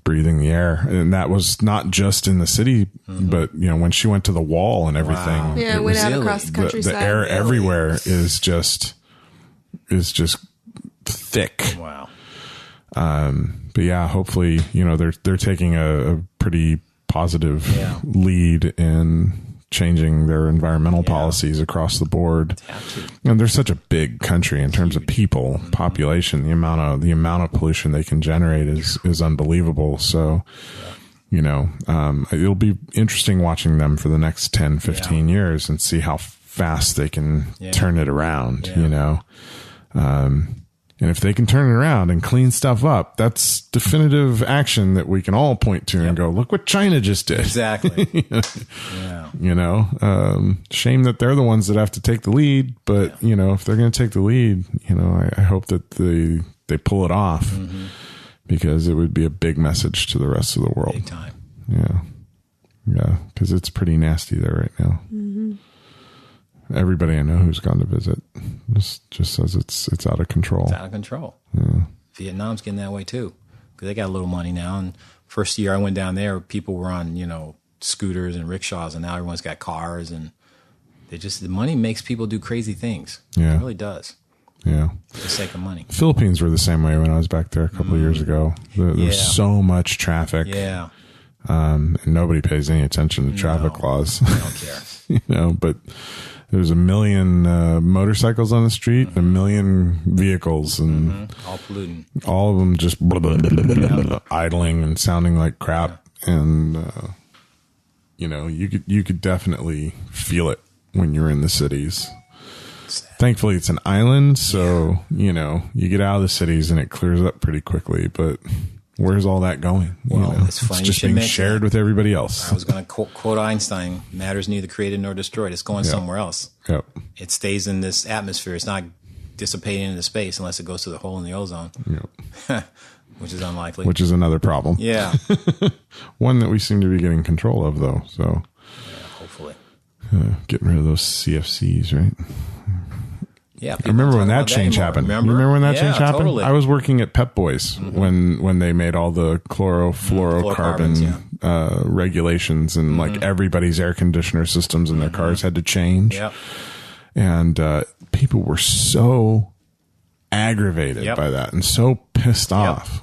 Breathing the air. And that was not just in the city, but, you know, when she went to the wall and everything. Wow. Yeah, it went out across the countryside. The air everywhere is just thick. Wow. But yeah, hopefully, you know, they're taking a pretty positive lead in changing their environmental policies across the board. And they're such a big country in terms of people, population. The amount of pollution they can generate is unbelievable. So, you know, it'll be interesting watching them for the next 10, 15 years and see how fast they can turn it around, you know. And if they can turn it around and clean stuff up, that's definitive action that we can all point to and go, look what China just did. Exactly. You know, shame that they're the ones that have to take the lead. But, you know, if they're going to take the lead, you know, I hope that they pull it off because it would be a big message to the rest of the world. Big time. Yeah. Yeah. Because it's pretty nasty there right now. Everybody I know who's gone to visit just says it's out of control. It's out of control. Vietnam's getting that way too because they got a little money now. And first year I went down there, people were on, you know, scooters and rickshaws, and now everyone's got cars, and the money makes people do crazy things. It really does. Yeah. For the sake of money. Philippines were the same way when I was back there a couple of years ago. There was so much traffic. Yeah. And nobody pays any attention to traffic laws. They don't care. You know, but there's 1 million motorcycles on the street, 1 million vehicles, and all polluting. All of them just idling and sounding like crap. And you know, you could definitely feel it when you're in the cities. Thankfully, it's an island, so you know you get out of the cities and it clears up pretty quickly. But where's all that going? Well, you know, it's funny. It's just being shared with everybody else. I was going to quote Einstein: "Matter is neither created nor destroyed. It's going somewhere else. It stays in this atmosphere. It's not dissipating into space unless it goes to the hole in the ozone, which is unlikely. Which is another problem. Yeah, one that we seem to be getting control of, though. So, hopefully, getting rid of those CFCs, right? Yeah, I remember when that change happened. Remember? You remember when that change happened? Totally. I was working at Pep Boys when they made all the chlorofluorocarbon regulations, and like everybody's air conditioner systems in their cars had to change. Yep. And people were so aggravated by that and so pissed off.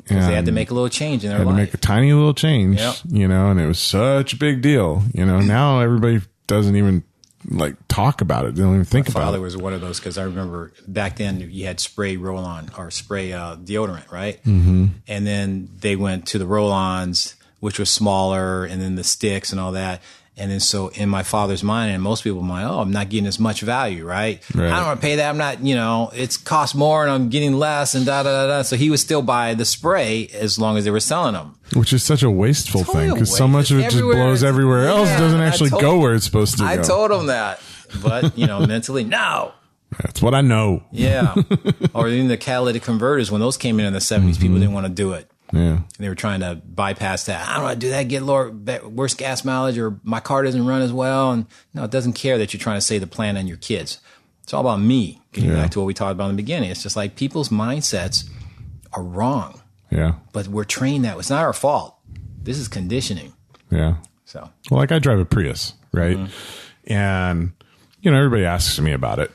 And they had to make a little change in their life. Had to make a tiny little change, Yep. and it was such a big deal. Now everybody doesn't even like talk about it. They don't even think about it. My father was one of those, because I remember back then you had spray roll-on or spray deodorant, right? Mm-hmm. And then they went to the roll-ons, which was smaller, and then the sticks and all that. And then so in my father's mind, and most people's mind, I'm not getting as much value, right? I don't want to pay that. I'm not, it's cost more and I'm getting less and da-da-da-da. So he would still buy the spray as long as they were selling them. Which is such a wasteful thing, because so much of it just blows everywhere else. It doesn't actually go where it's supposed to go. I told him that. But, mentally, no. That's what I know. Yeah. Or even the catalytic converters, when those came in the 70s, people didn't want to do it. Yeah. They were trying to bypass that. I don't want to do that, get worse gas mileage, or my car doesn't run as well. And no, it doesn't care that you're trying to save the planet and your kids. It's all about me. Getting back to what we talked about in the beginning. It's just like people's mindsets are wrong. Yeah. But we're trained that. It's not our fault. This is conditioning. Yeah. So. Well, like I drive a Prius, right? And, everybody asks me about it.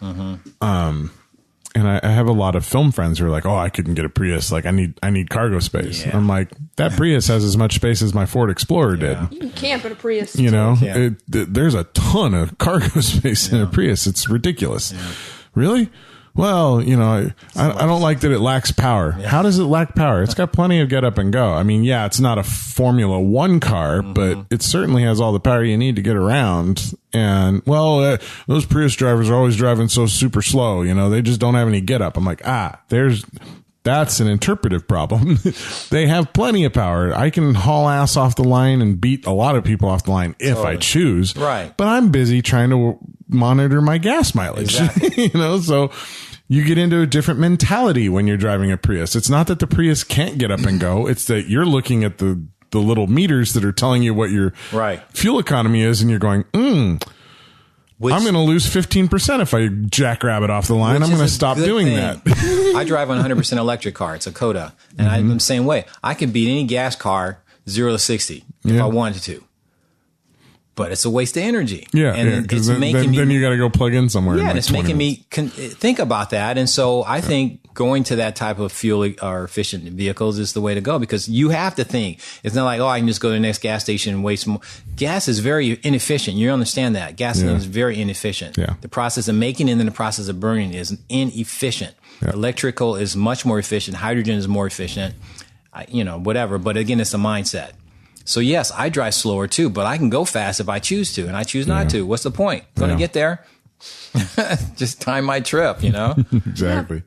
And I have a lot of film friends who are like, "Oh, I couldn't get a Prius. Like, I need cargo space." Yeah. I'm like, that Prius has as much space as my Ford Explorer did. You can camp in a Prius. There's a ton of cargo space in a Prius. It's ridiculous. Yeah. Really? Well, I don't like that it lacks power. Yeah. How does it lack power? It's got plenty of get up and go. I mean, yeah, it's not a Formula One car, but it certainly has all the power you need to get around. And, those Prius drivers are always driving so super slow. They just don't have any get up. I'm like, that's an interpretive problem. They have plenty of power. I can haul ass off the line and beat a lot of people off the line if I choose. Right. But I'm busy trying to monitor my gas mileage. Exactly. So you get into a different mentality when you're driving a Prius. It's not that the Prius can't get up and go. It's that you're looking at the little meters that are telling you what your fuel economy is, and you're going, I'm going to lose 15% if I jackrabbit off the line. I'm going to stop doing that. I drive a 100% electric car. It's a Coda. And I'm the same way. I can beat any gas car 0 to 60 if I wanted to. But it's a waste of energy. Yeah. And it's making then you got to go plug in somewhere. Yeah, in and it's making me think about that. And so I think going to that type of fuel or efficient vehicles is the way to go, because you have to think. It's not like, I can just go to the next gas station and waste more. Gas is very inefficient. You understand that. Gasoline is very inefficient. Yeah. The process of making and then the process of burning is inefficient. Yeah. Electrical is much more efficient. Hydrogen is more efficient. Whatever. But again, it's a mindset. So yes, I drive slower too, but I can go fast if I choose to, and I choose not to. What's the point? Going to get there. Just time my trip, Exactly.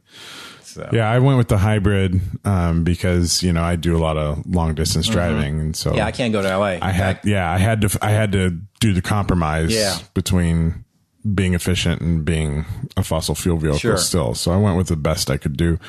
So. Yeah, I went with the hybrid because I do a lot of long distance driving, and so I can't go to LA. I had to do the compromise between being efficient and being a fossil fuel vehicle still. So I went with the best I could do.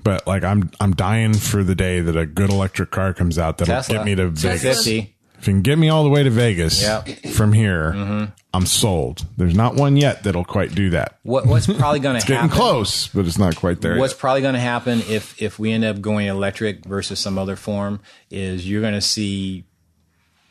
But like I'm dying for the day that a good electric car comes out that'll get me to Vegas. If you can get me all the way to Vegas from here, I'm sold. There's not one yet that'll quite do that. What's probably going to happen? Getting close, but it's not quite there. What's probably going to happen if we end up going electric versus some other form is you're going to see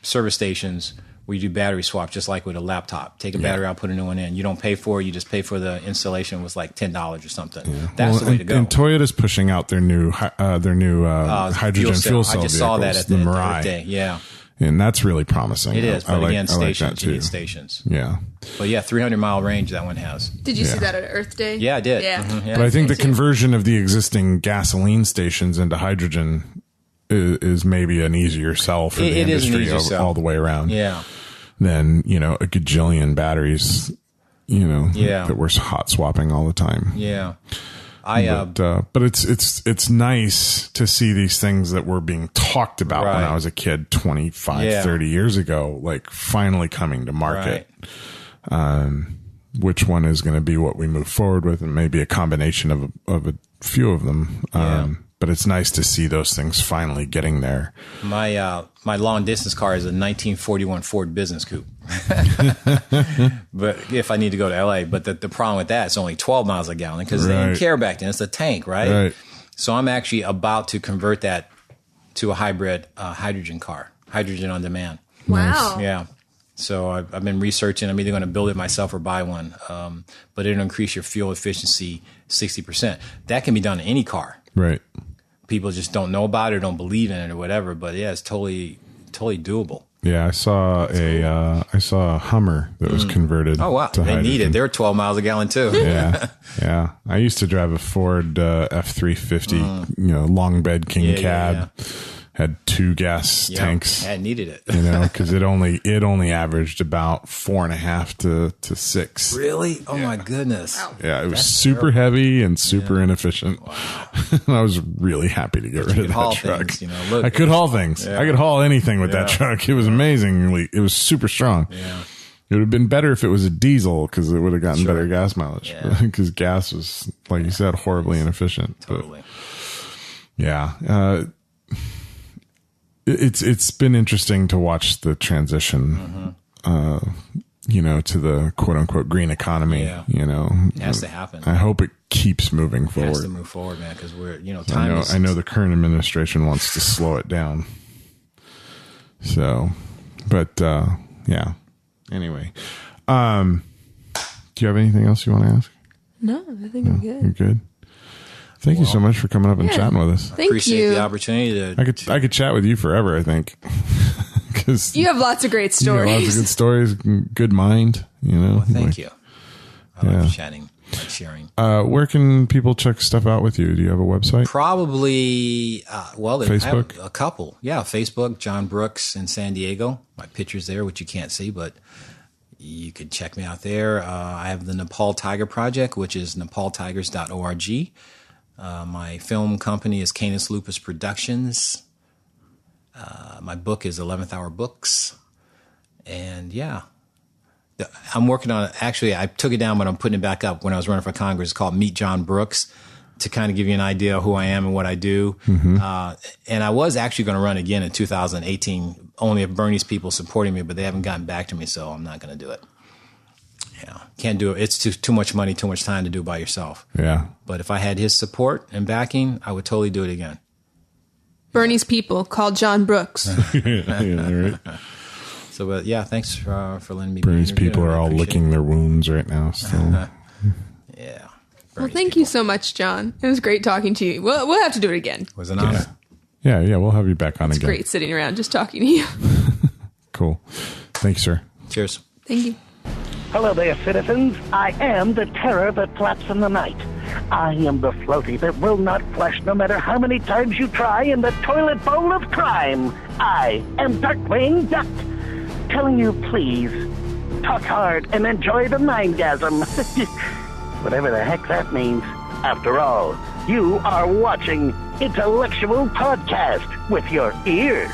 service stations where you do battery swap, just like with a laptop. Take a battery out, put a new one in. You don't pay for it. You just pay for the installation. Was like $10 or something. Yeah. That's the way to go. And Toyota's pushing out their new hydrogen fuel cell I just vehicles, saw that at the Mirai. Earth Day. Yeah. And that's really promising. It is. But again, stations. You need stations. Yeah. But 300-mile range that one has. Did you see that at Earth Day? Yeah, I did. Yeah. But I think the conversion of the existing gasoline stations into hydrogen is maybe an easier sell for the industry all the way around. Yeah. Than, a gajillion batteries, that we're hot swapping all the time. Yeah. But it's nice to see these things that were being talked about when I was a kid 25, 30 years ago, like finally coming to market. Right. Which one is going to be what we move forward with, and maybe a combination of a few of them. but it's nice to see those things finally getting there. My long distance car is a 1941 Ford Business Coupe. But if I need to go to LA, but the problem with that, it's only 12 miles a gallon because they didn't care back then. It's a tank, right? So I'm actually about to convert that to a hybrid hydrogen car, hydrogen on demand. Wow. Yeah. So I've been researching. I'm either going to build it myself or buy one. But it'll increase your fuel efficiency 60%. That can be done in any car. Right. People just don't know about it or don't believe in it or whatever. But yeah, it's totally doable. Yeah, I saw a Hummer that was converted. Oh wow, to they hydrogen. need it. They're 12 miles a gallon too. Yeah. I used to drive a Ford F-350, long bed king cab. Yeah. Had 2 gas tanks. I needed it. Because it only averaged about 4.5 to 6. Really? Oh my goodness. Wow. Yeah, it was super heavy and super inefficient. Wow. I was really happy to get rid of that truck. Things, look, I could haul things. Yeah. I could haul anything with that truck. It was amazing. It was super strong. Yeah. It would have been better if it was a diesel because it would have gotten better gas mileage. Because gas was, like you said, horribly inefficient. Totally. But, yeah. It's been interesting to watch the transition, to the quote unquote green economy. Yeah. It has to happen. I hope it keeps moving forward. It has to move forward, man, because we're, I know the current administration wants to slow it down. So, but, yeah. Anyway, do you have anything else you want to ask? No, I think I'm good. You're good. Thank you so much for coming up and chatting with us. Appreciate the opportunity. I could chat with you forever, I think. Because you have lots of great stories. Lots of good stories, good mind, Well, thank you. I like chatting, like sharing. Where can people check stuff out with you? Do you have a website? Probably, Facebook? I have a couple. Yeah, Facebook, John Brooks in San Diego. My picture's there, which you can't see, but you could check me out there. I have the Nepal Tiger Project, which is nepaltigers.org. My film company is Canis Lupus Productions. My book is 11th Hour Books. And I'm working on it. Actually, I took it down, but I'm putting it back up when I was running for Congress. It's called Meet John Brooks, to kind of give you an idea of who I am and what I do. And I was actually going to run again in 2018, only if Bernie's people supporting me, but they haven't gotten back to me, so I'm not going to do it. Can't do it. It's too much money, too much time to do by yourself. Yeah. But if I had his support and backing, I would totally do it again. Bernie's people called John Brooks. Right. So, but thanks for letting me. Bernie's people are all licking their wounds right now. So. Yeah. Well, thank you so much, John. It was great talking to you. We'll have to do it again. Was it honor? Yeah. We'll have you back on again. It's great sitting around just talking to you. Cool. Thanks, sir. Cheers. Thank you. Hello there, citizens. I am the terror that flaps in the night. I am the floaty that will not flush no matter how many times you try in the toilet bowl of crime. I am Darkwing Duck, telling you please, talk hard and enjoy the mindgasm. Whatever the heck that means. After all, you are watching Intellectual Podcast with your ears.